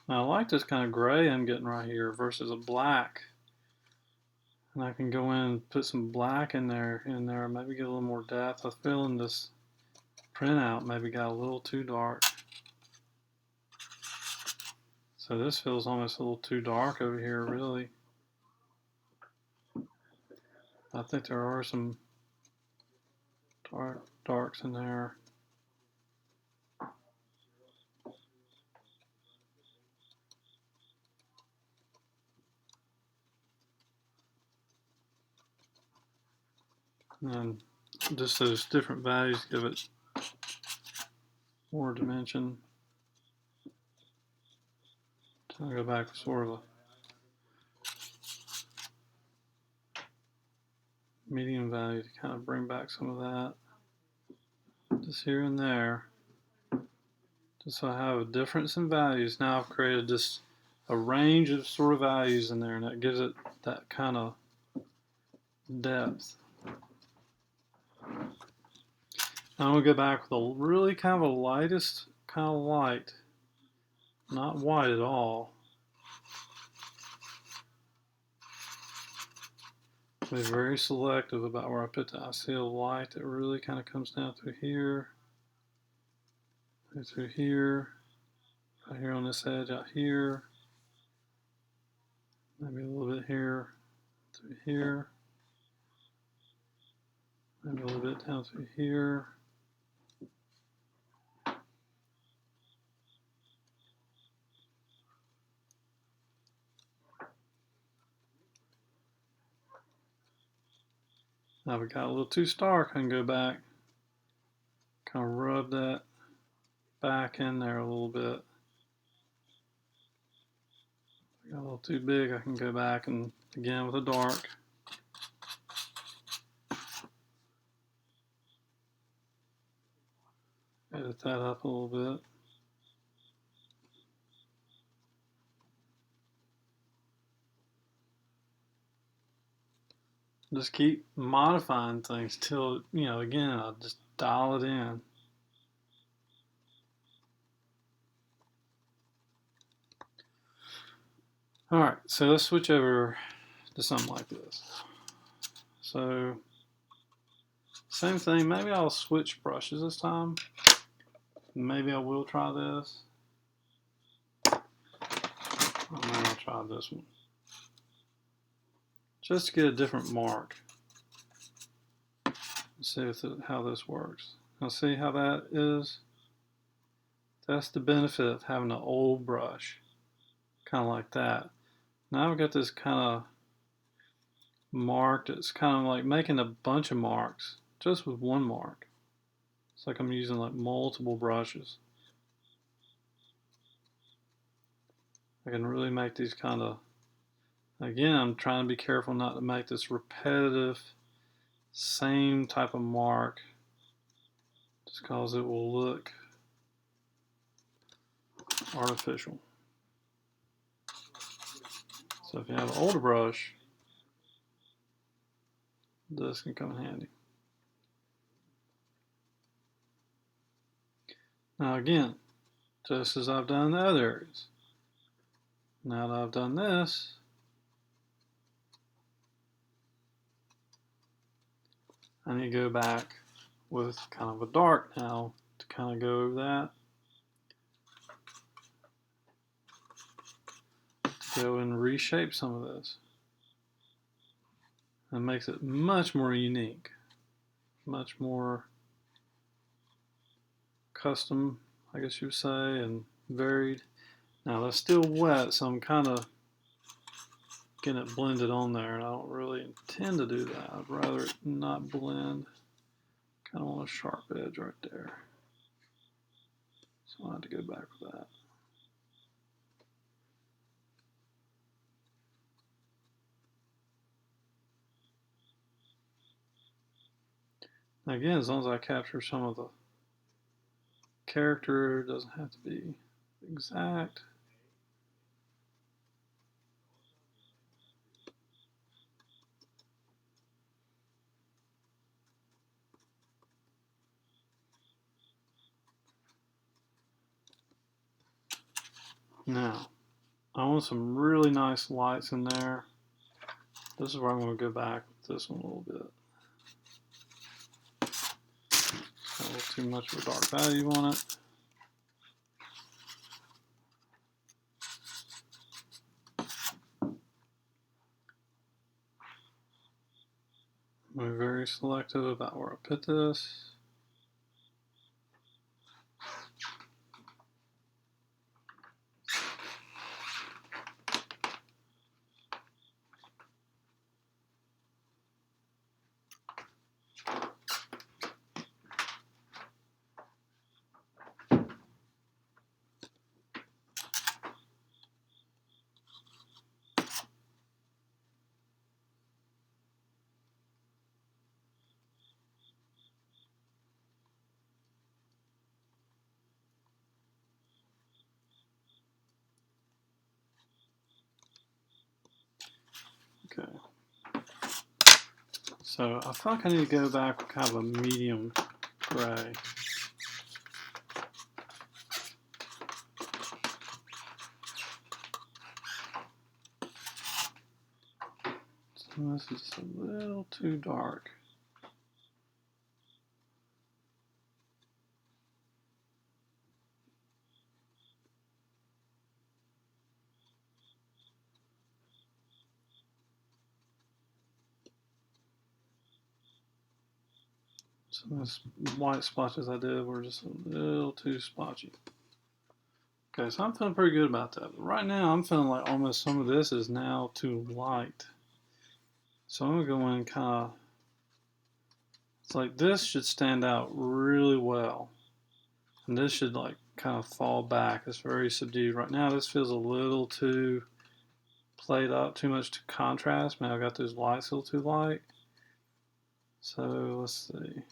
Now I like this kind of gray I'm getting right here versus a black. And I can go in and put some black in there, maybe get a little more depth. I feel in this printout maybe got a little too dark. So this feels almost a little too dark over here, really. I think there are some darks in there. And just those different values give it more dimension. So I'll go back to sort of a medium value to kind of bring back some of that. Just here and there. Just so I have a difference in values. Now I've created just a range of sort of values in there, and that gives it that kind of depth. Now I'm going to go back with a really kind of a lightest kind of light. Not white at all. Be very selective about where I put that. I see a light that really kind of comes down through here, through here, right here on this edge out here, maybe a little bit here, through here, maybe a little bit down through here. Now if it got a little too stark, I can go back, kind of rub that back in there a little bit. If it got a little too big, I can go back and again with a dark. Edit that up a little bit. Just keep modifying things till, you know, again, I'll just dial it in. All right, so let's switch over to something like this. So, same thing, maybe I'll switch brushes this time. Maybe I will try this. Or maybe I'll try this one. Just to get a different mark. Let's see how this works. Now see how that is? That's the benefit of having an old brush. Kind of like that. Now I've got this kind of marked. It's kind of like making a bunch of marks just with one mark. It's like I'm using like multiple brushes. I can really make these kind of, again, I'm trying to be careful not to make this repetitive, same type of mark, just because it will look artificial. So if you have an older brush, this can come in handy. Now again, just as I've done in the other areas, now that I've done this, I need to go back with kind of a dark now to kind of go over that. Go and reshape some of this. It makes it much more unique, much more custom, I guess you would say, and varied. Now that's still wet, so I'm kind of getting it blended on there, and I don't really intend to do that. I'd rather it not blend. Kind of want a sharp edge right there. So I'll have to go back with that. Now again, as long as I capture some of the character, it doesn't have to be exact. Now, I want some really nice lights in there. This is where I'm going to go back with this one a little bit. Got a little too much of a dark value on it. I'm very selective about where I put this. Okay. So I feel like I need to go back with kind of a medium gray. So this is a little too dark. So those white splotches I did were just a little too splotchy. Okay, so I'm feeling pretty good about that. But right now, I'm feeling like almost some of this is now too light. So I'm going to go in and kind of It's like this should stand out really well. And this should like kind of fall back. It's very subdued. Right now this feels a little too played up, too much to contrast. Maybe I got those lights a little too light. So let's see.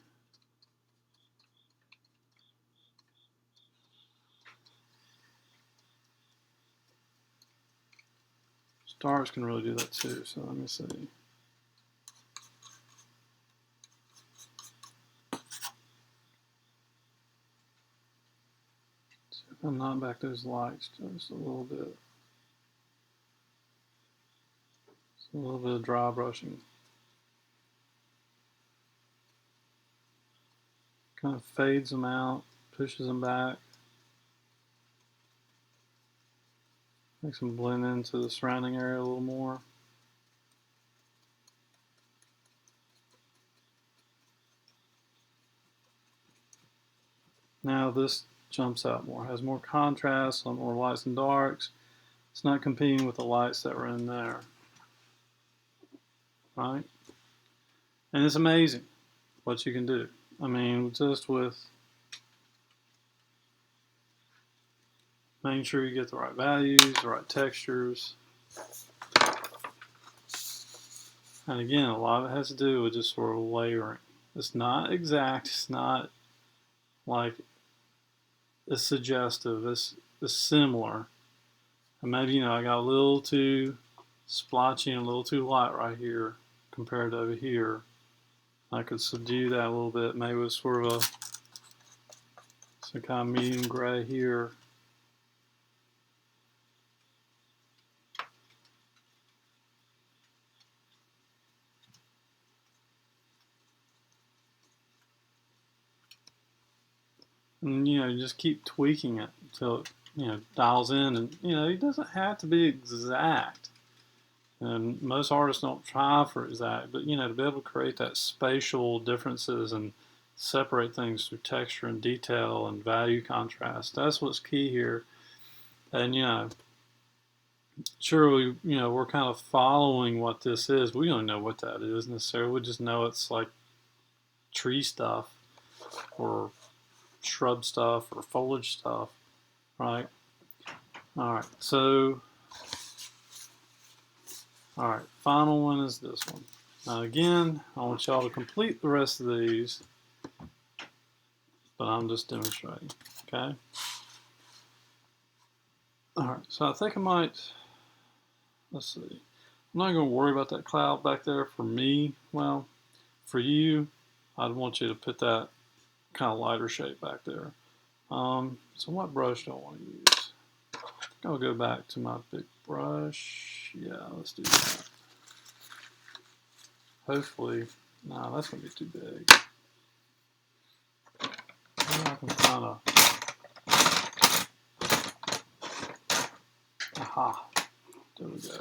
Stars can really do that too. So let me see. See if I knock back those lights just a little bit. Just a little bit of dry brushing. Kind of fades them out, pushes them back. Makes them blend into the surrounding area a little more. Now this jumps out more, has more contrast, some more lights and darks. It's not competing with the lights that were in there, right? And it's amazing what you can do. I mean, just with making sure you get the right values, the right textures. And again, a lot of it has to do with just sort of layering. It's not exact, it's not like it's suggestive, it's similar. And maybe, I got a little too splotchy and a little too light right here compared to over here. I could subdue that a little bit, maybe with sort of some kind of medium gray here. And you just keep tweaking it until it dials in, and it doesn't have to be exact. And most artists don't try for exact, but to be able to create that spatial differences and separate things through texture and detail and value contrast, that's what's key here. And sure, we're kind of following what this is. We don't know what that is necessarily. We just know it's like tree stuff or shrub stuff or foliage stuff, right? All right, so all right, final one is this one. Now again, I want y'all to complete the rest of these, but I'm just demonstrating, okay? All right, so I think I might, let's see. I'm not gonna worry about that cloud back there for me. Well, for you, I'd want you to put that kind of lighter shape back there. So what brush do I want to use? I think I'll go back to my big brush. Yeah, let's do that. Hopefully, no, that's gonna be too big. Maybe I can kind of, aha, there we go.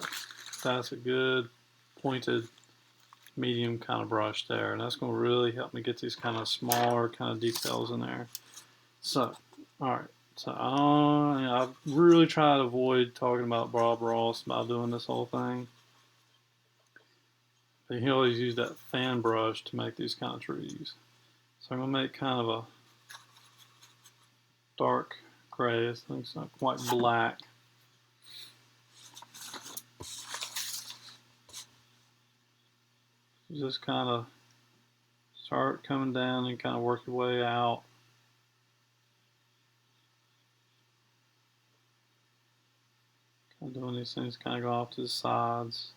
That's a good pointed medium kind of brush there, and that's going to really help me get these kind of smaller kind of details in there. So, all right, so I really try to avoid talking about Bob Ross about doing this whole thing. But he always used that fan brush to make these kind of trees. So I'm going to make kind of a dark gray. It's not quite black. You just kind of start coming down and kind of work your way out. Kind of doing these things, kind of go off to the sides.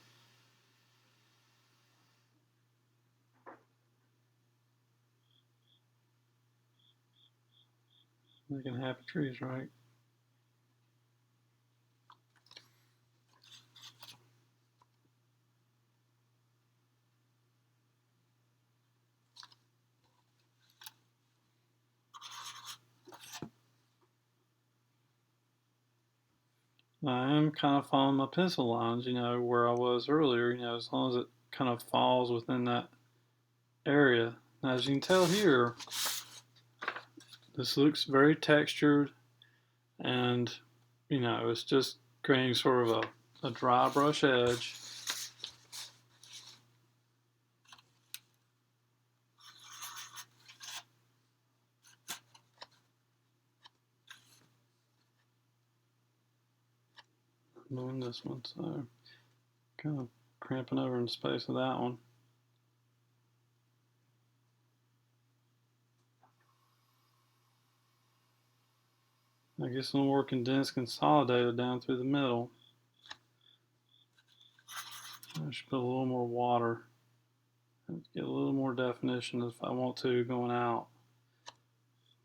Making happy trees, right? I am kind of following my pencil lines, where I was earlier, as long as it kind of falls within that area. Now, as you can tell here, this looks very textured, and, it's just creating sort of a dry brush edge. doing this one, so kind of cramping over in the space of that one. I guess a little more condensed, consolidated down through the middle. I should put a little more water and get a little more definition if I want to going out.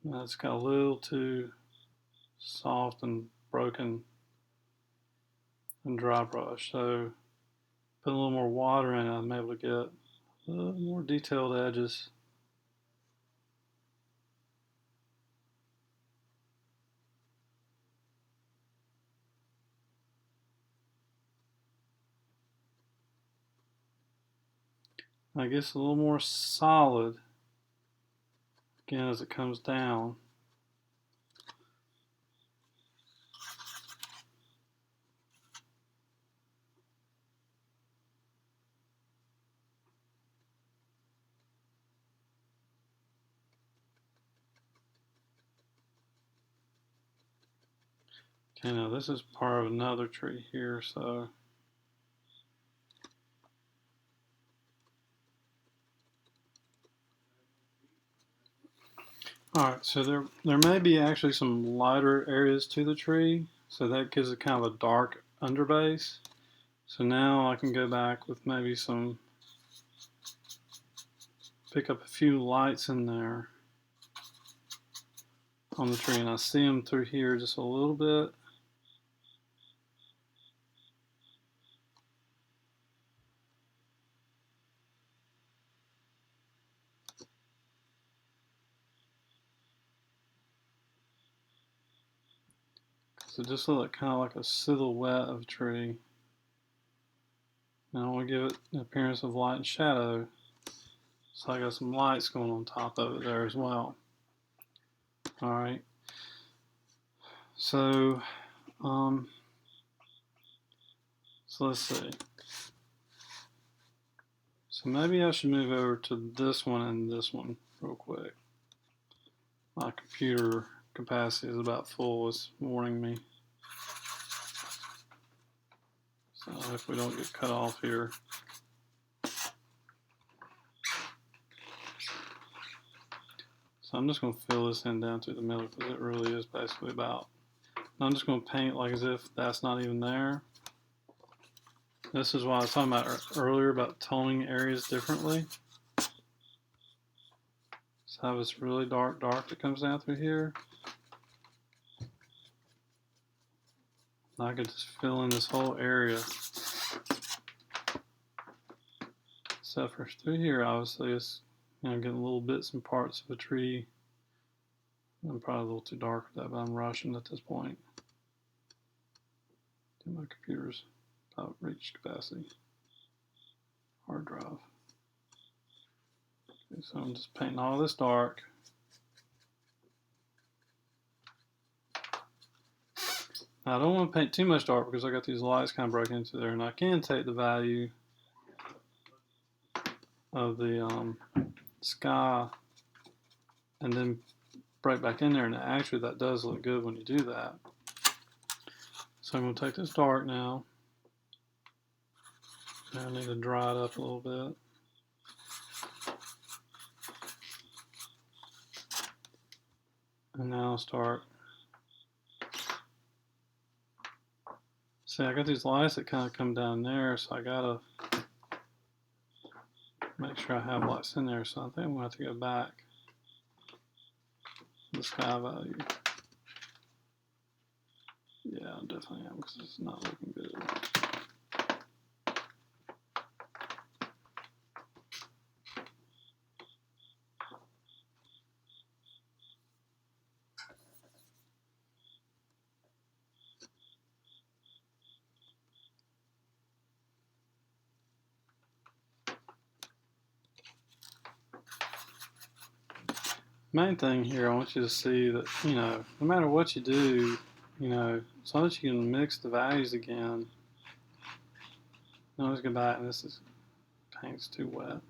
That's got a little too soft and broken and dry brush. So put a little more water in it, I'm able to get a little more detailed edges. I guess a little more solid again as it comes down. Okay, now this is part of another tree here, so alright, so there may be actually some lighter areas to the tree, so that gives it kind of a dark underbase. So now I can go back with maybe some, pick up a few lights in there on the tree, and I see them through here just a little bit. So just look kind of like a silhouette of a tree. Now I want to give it an appearance of light and shadow. So I got some lights going on top of it there as well. Alright. So let's see. So maybe I should move over to this one and this one real quick. My computer capacity is about full, it's warning me. So if we don't get cut off here. So I'm just going to fill this in down through the middle because it really is basically about. I'm just going to paint like as if that's not even there. This is what I was talking about earlier about toning areas differently. So have this really dark that comes down through here. I could just fill in this whole area. Except for through here, obviously, it's getting little bits and parts of a tree. I'm probably a little too dark for that, but I'm rushing at this point. My computer's about reached capacity. Hard drive. Okay, so I'm just painting all this dark. Now, I don't want to paint too much dark because I got these lights kind of breaking into there, and I can take the value of the sky and then break back in there, and actually that does look good when you do that. So I'm going to take this dark now. I need to dry it up a little bit. And now I'll start. See, I got these lights that kind of come down there, so I gotta make sure I have lights in there. So I think I'm gonna have to go back to the sky value. Yeah, I definitely am because it's not looking good. Main thing here, I want you to see that, no matter what you do, as long as you can mix the values again. Always go back, and this is paint's too wet.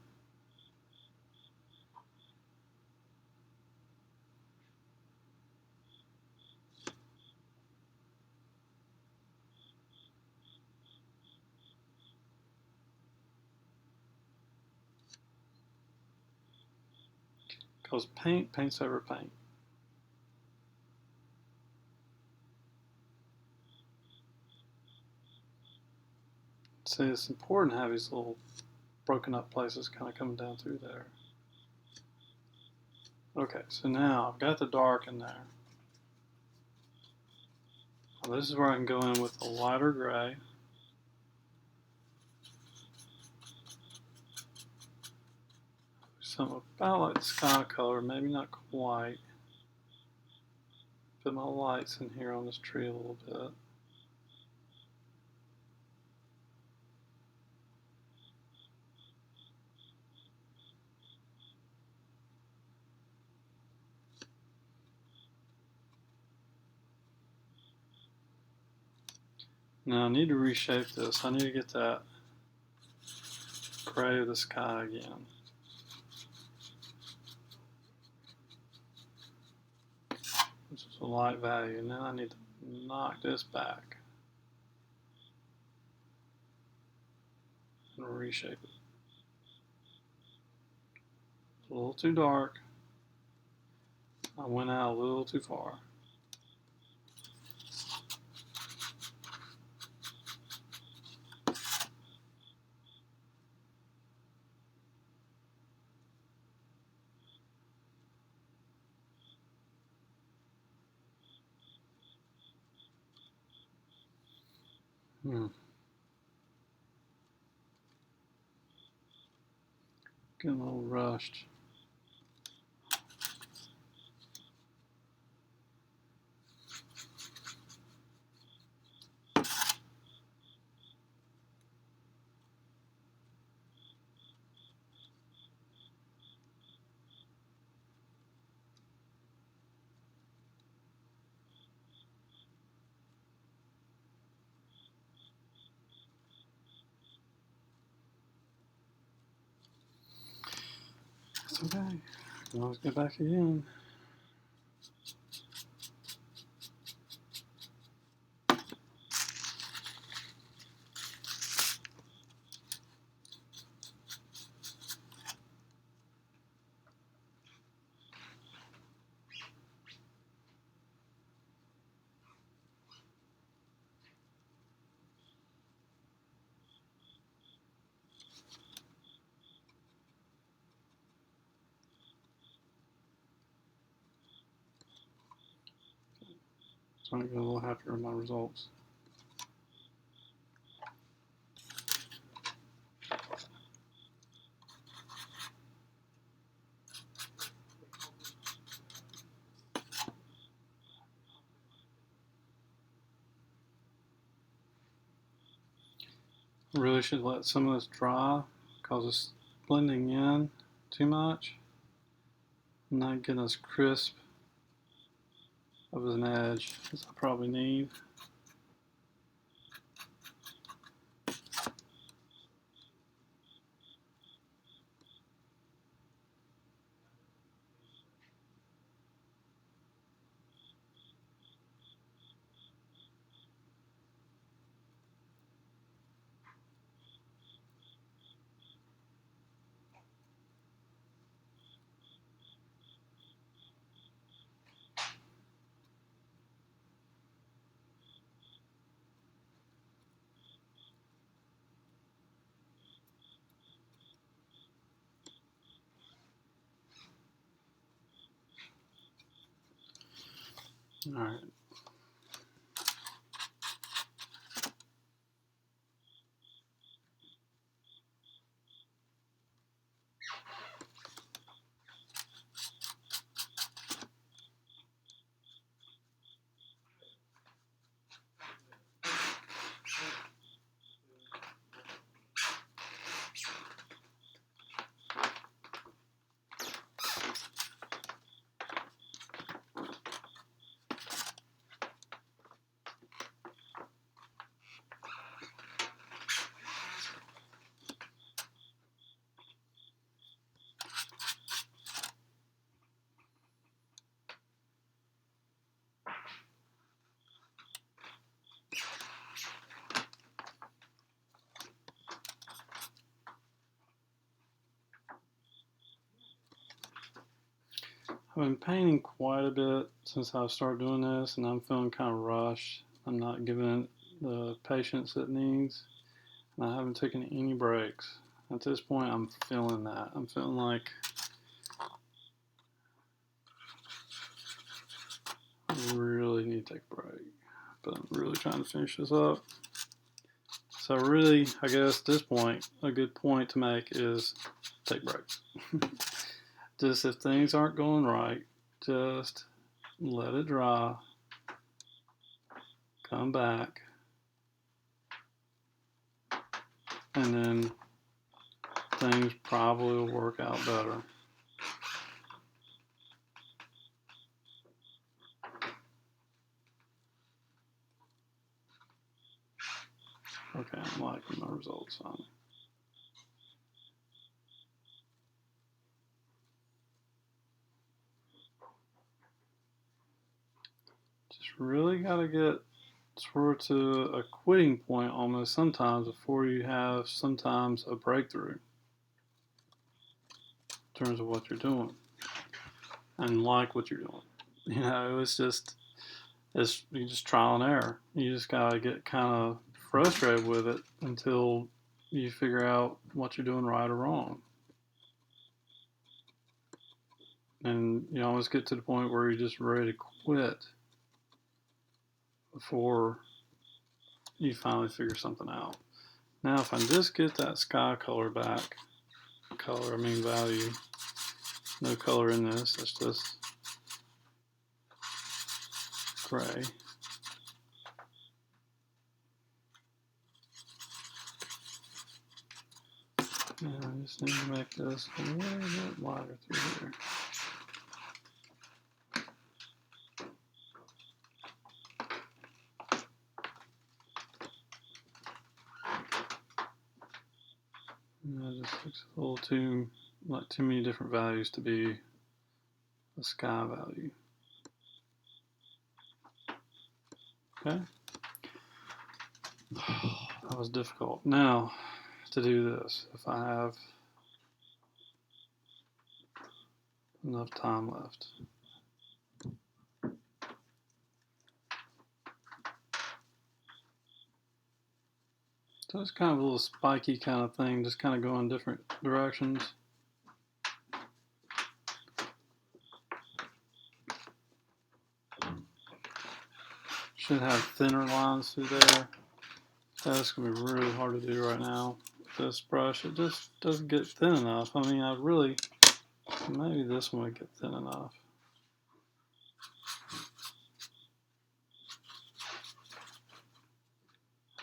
because paint paints over paint. See, it's important to have these little broken up places kind of coming down through there. Okay, so now I've got the dark in there. Now this is where I can go in with a lighter gray. Something about like the sky color, maybe not quite. Put my lights in here on this tree a little bit. Now I need to reshape this. I need to get that gray of the sky again. Which is a light value. Now I need to knock this back and reshape it. It's a little too dark. I went out a little too far. Getting a little rushed. It's okay. I can always go back again. So I'm getting a little happier with my results. I really should let some of this dry because it's blending in too much. Not getting as crisp of an edge as I probably need. All right. I've been painting quite a bit since I started doing this, and I'm feeling kind of rushed. I'm not giving it the patience it needs, and I haven't taken any breaks. At this point, I'm feeling that. I'm feeling like I really need to take a break, but I'm really trying to finish this up. So really, I guess at this point, a good point to make is take breaks. Just if things aren't going right, just let it dry, come back, and then things probably will work out better. Okay, I'm liking my results on it. Just really got to get sort of to a quitting point almost sometimes before you have sometimes a breakthrough in terms of what you're doing and like what you're doing. You know, you just trial and error. You just gotta get kind of frustrated with it until you figure out what you're doing right or wrong. And you always get to the point where you're just ready to quit before you finally figure something out. Now, if I just get that sky color back, value, no color in this, it's just gray. And I just need to make this a little bit lighter through here. And that just looks a little too, like too many different values to be a sky value. Okay. That was difficult. Now, to do this, if I have enough time left. So it's kind of a little spiky kind of thing, just kind of go in different directions. Should have thinner lines through there. That's going to be really hard to do right now. This brush, it just doesn't get thin enough. I mean, maybe this one would get thin enough.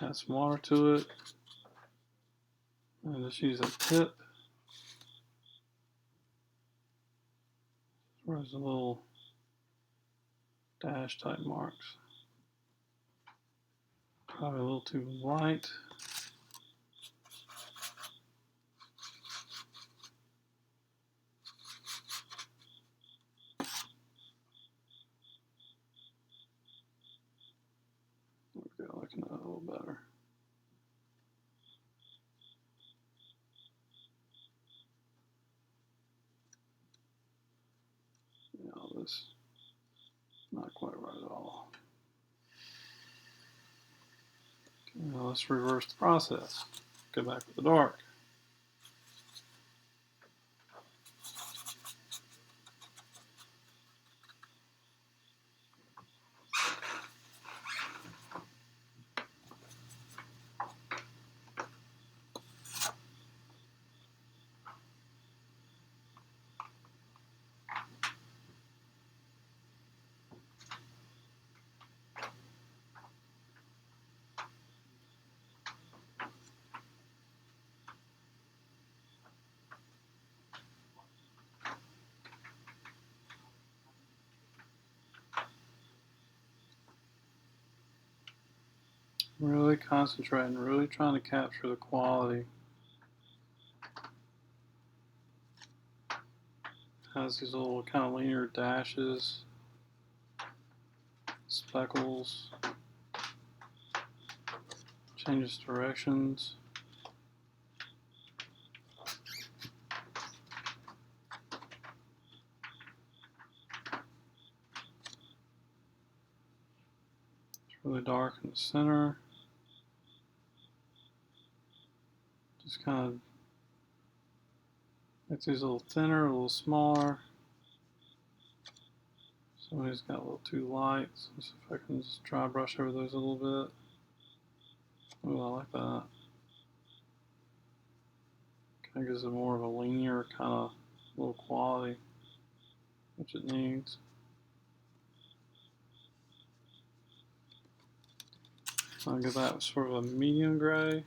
Add some water to it. And just use a tip. Where's the little dash type marks? Probably a little too light. There we go, looking at it a little better. Yeah, this not quite right at all. Okay, now let's reverse the process. Go back with the dark. Really concentrating, really trying to capture the quality. Has these little kind of linear dashes, speckles, changes directions. really dark in the center. Just kind of make these a little thinner, a little smaller. Some of these got a little too light. So let's see if I can just dry brush over those a little bit. Oh, I like that. Kind of gives it more of a linear kind of little quality, which it needs. I'll give that sort of a medium gray.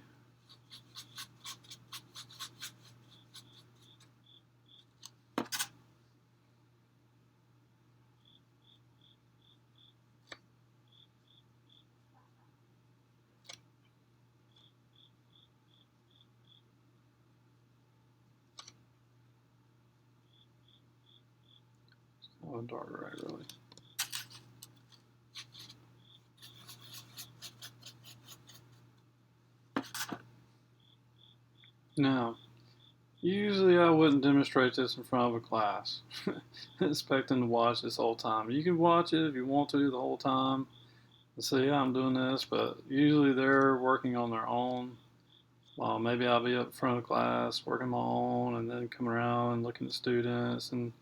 Oh, dark gray, really. Now, usually I wouldn't demonstrate this in front of a class, expecting to watch this whole time. You can watch it if you want to the whole time and say, yeah, I'm doing this, but usually they're working on their own. Well, maybe I'll be up front of class working my own and then come around and looking at students and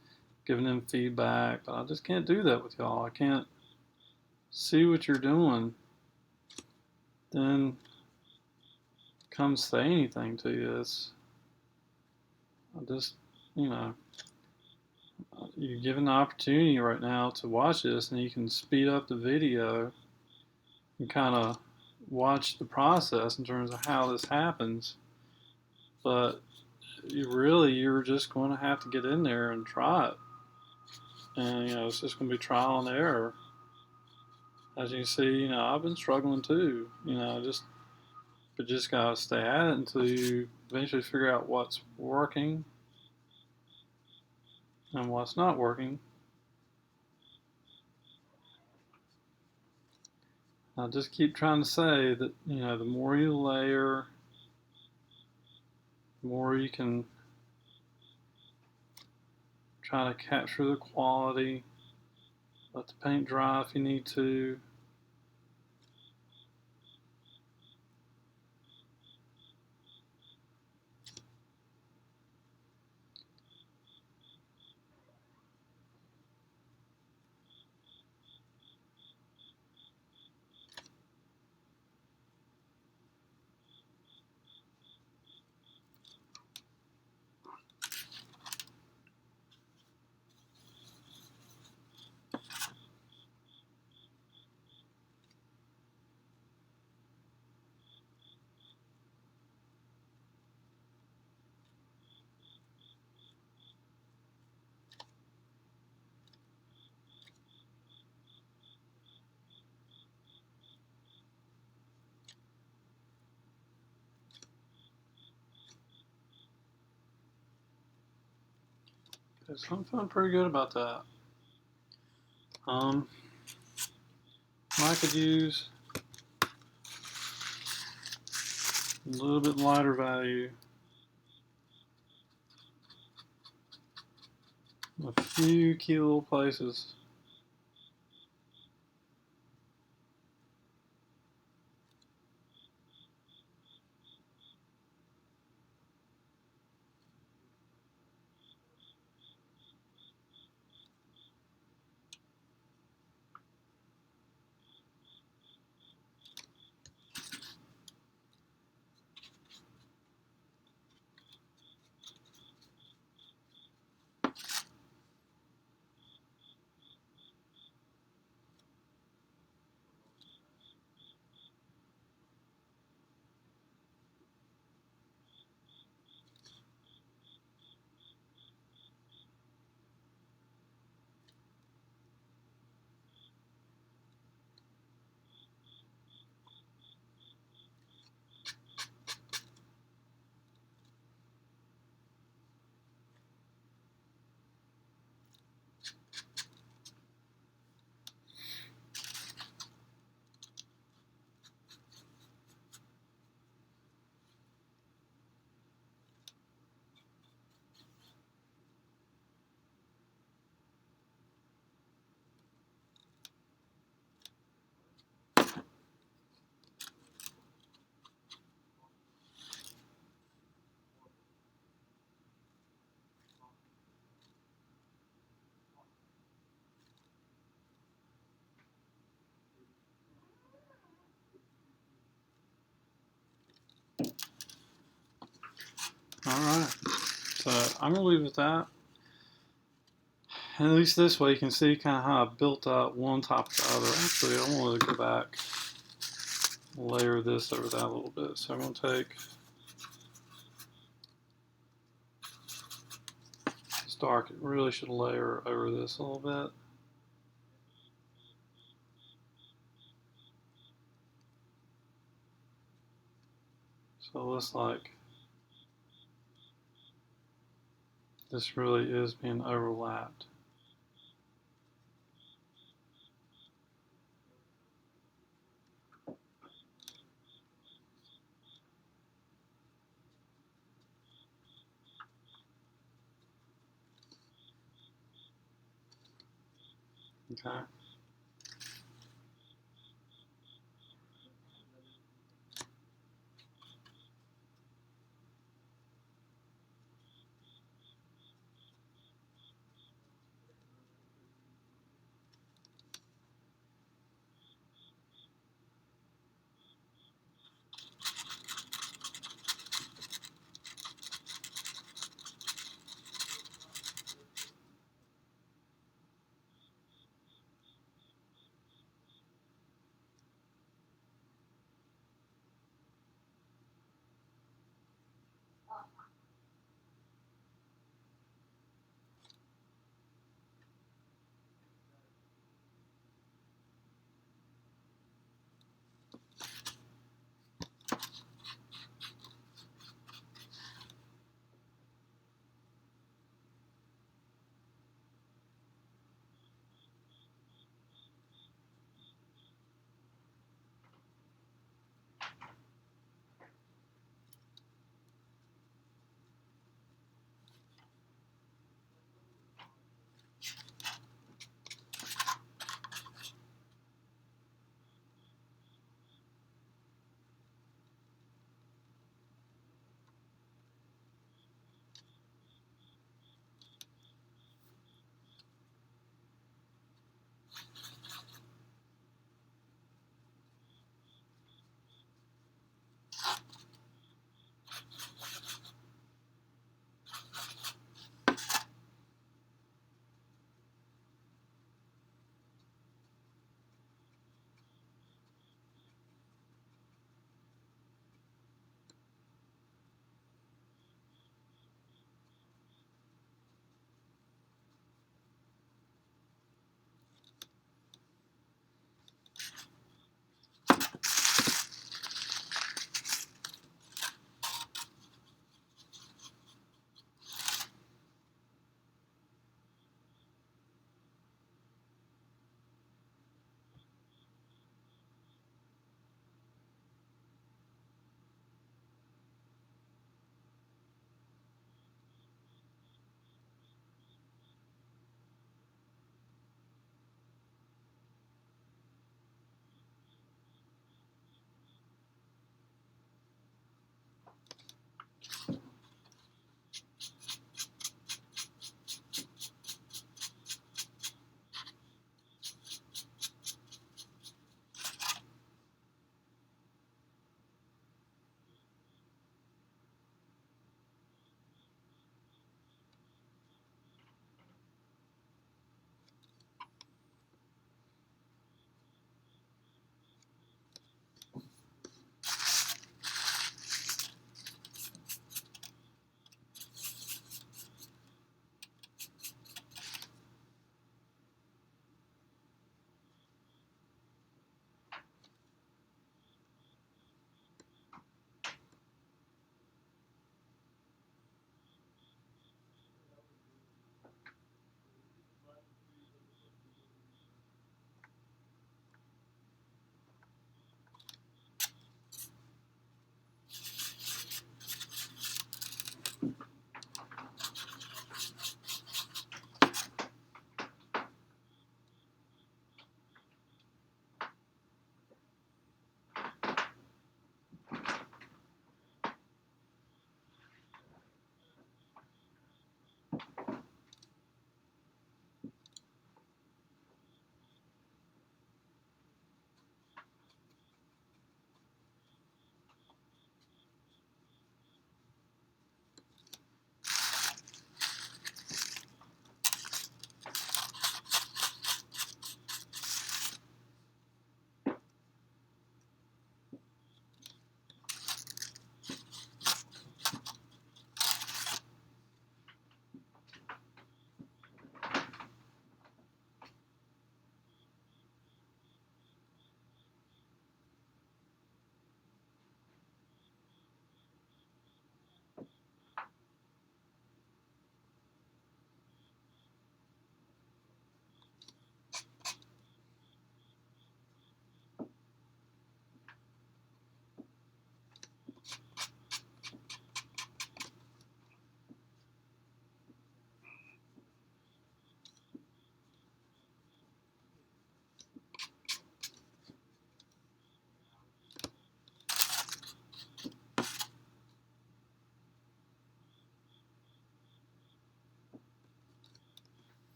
giving them feedback, but I just can't do that with y'all. I can't see what you're doing, then come say anything to you. I just, you know, you're given the opportunity right now to watch this, and you can speed up the video and kind of watch the process in terms of how this happens. But you're just going to have to get in there and try it. And, it's just going to be trial and error. As you can see, I've been struggling too, but just got to stay at it until you eventually figure out what's working and what's not working. I just keep trying to say that, the more you layer, the more you can try to capture the quality, let the paint dry if you need to. So I'm feeling pretty good about that. I could use a little bit lighter value. A few key little places. Alright, so I'm going to leave it at that. And at least this way you can see kind of how I built up one top of the other. Actually, I wanted to go back and layer this over that a little bit. So I'm going to take this dark, it really should layer over this a little bit. So it looks like this really is being overlapped. Okay.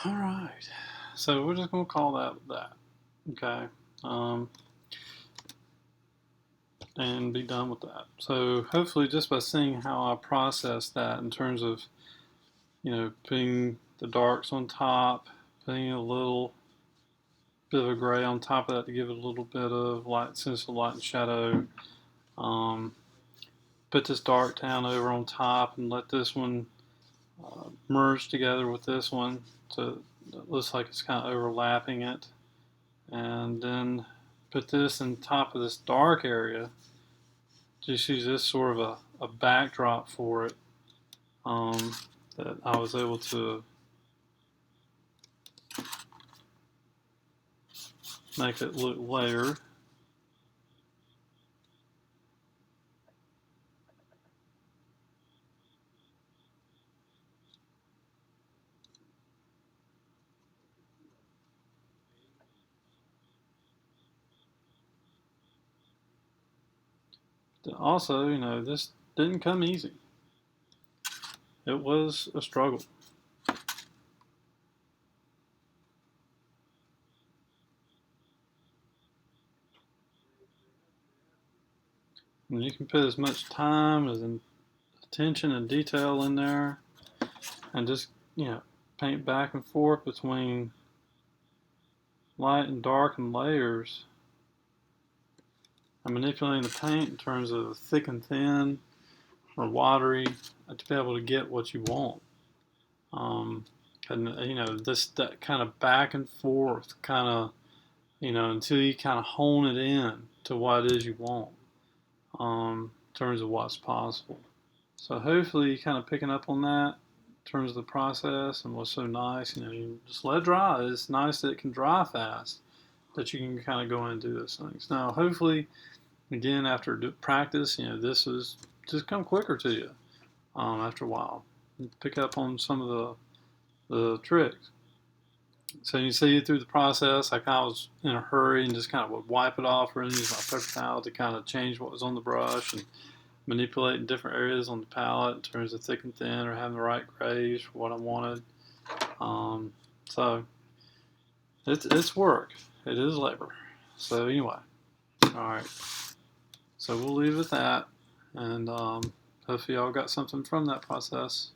All right, so we're just gonna call that, okay, and be done with that. So hopefully, just by seeing how I process that in terms of, putting the darks on top, putting a little bit of a gray on top of that to give it a little bit of light, sense of light and shadow. Um, put this dark down over on top and let this one merge together with this one, so it looks like it's kind of overlapping it. And then put this in top of this dark area. Just use this sort of a backdrop for it, that I was able to make it look layered. Also, this didn't come easy. It was a struggle. And you can put as much time as attention and detail in there, and just paint back and forth between light and dark and layers. I'm manipulating the paint in terms of thick and thin or watery to be able to get what you want. And that kind of back and forth kind of, until you kind of hone it in to what it is you want, in terms of what's possible. So hopefully you're kind of picking up on that in terms of the process and what's so nice. You just let it dry. It's nice that it can dry fast, that you can kind of go in and do those things. Now, hopefully, again, after practice, this is just come quicker to you after a while. You pick up on some of the tricks. So you see through the process, I kind of was in a hurry and just kind of would wipe it off or use my paper towel to kind of change what was on the brush and manipulate in different areas on the palette in terms of thick and thin or having the right grays for what I wanted. So it's work. It is labor. So anyway, all right. So we'll leave it at that, and hopefully y'all got something from that process.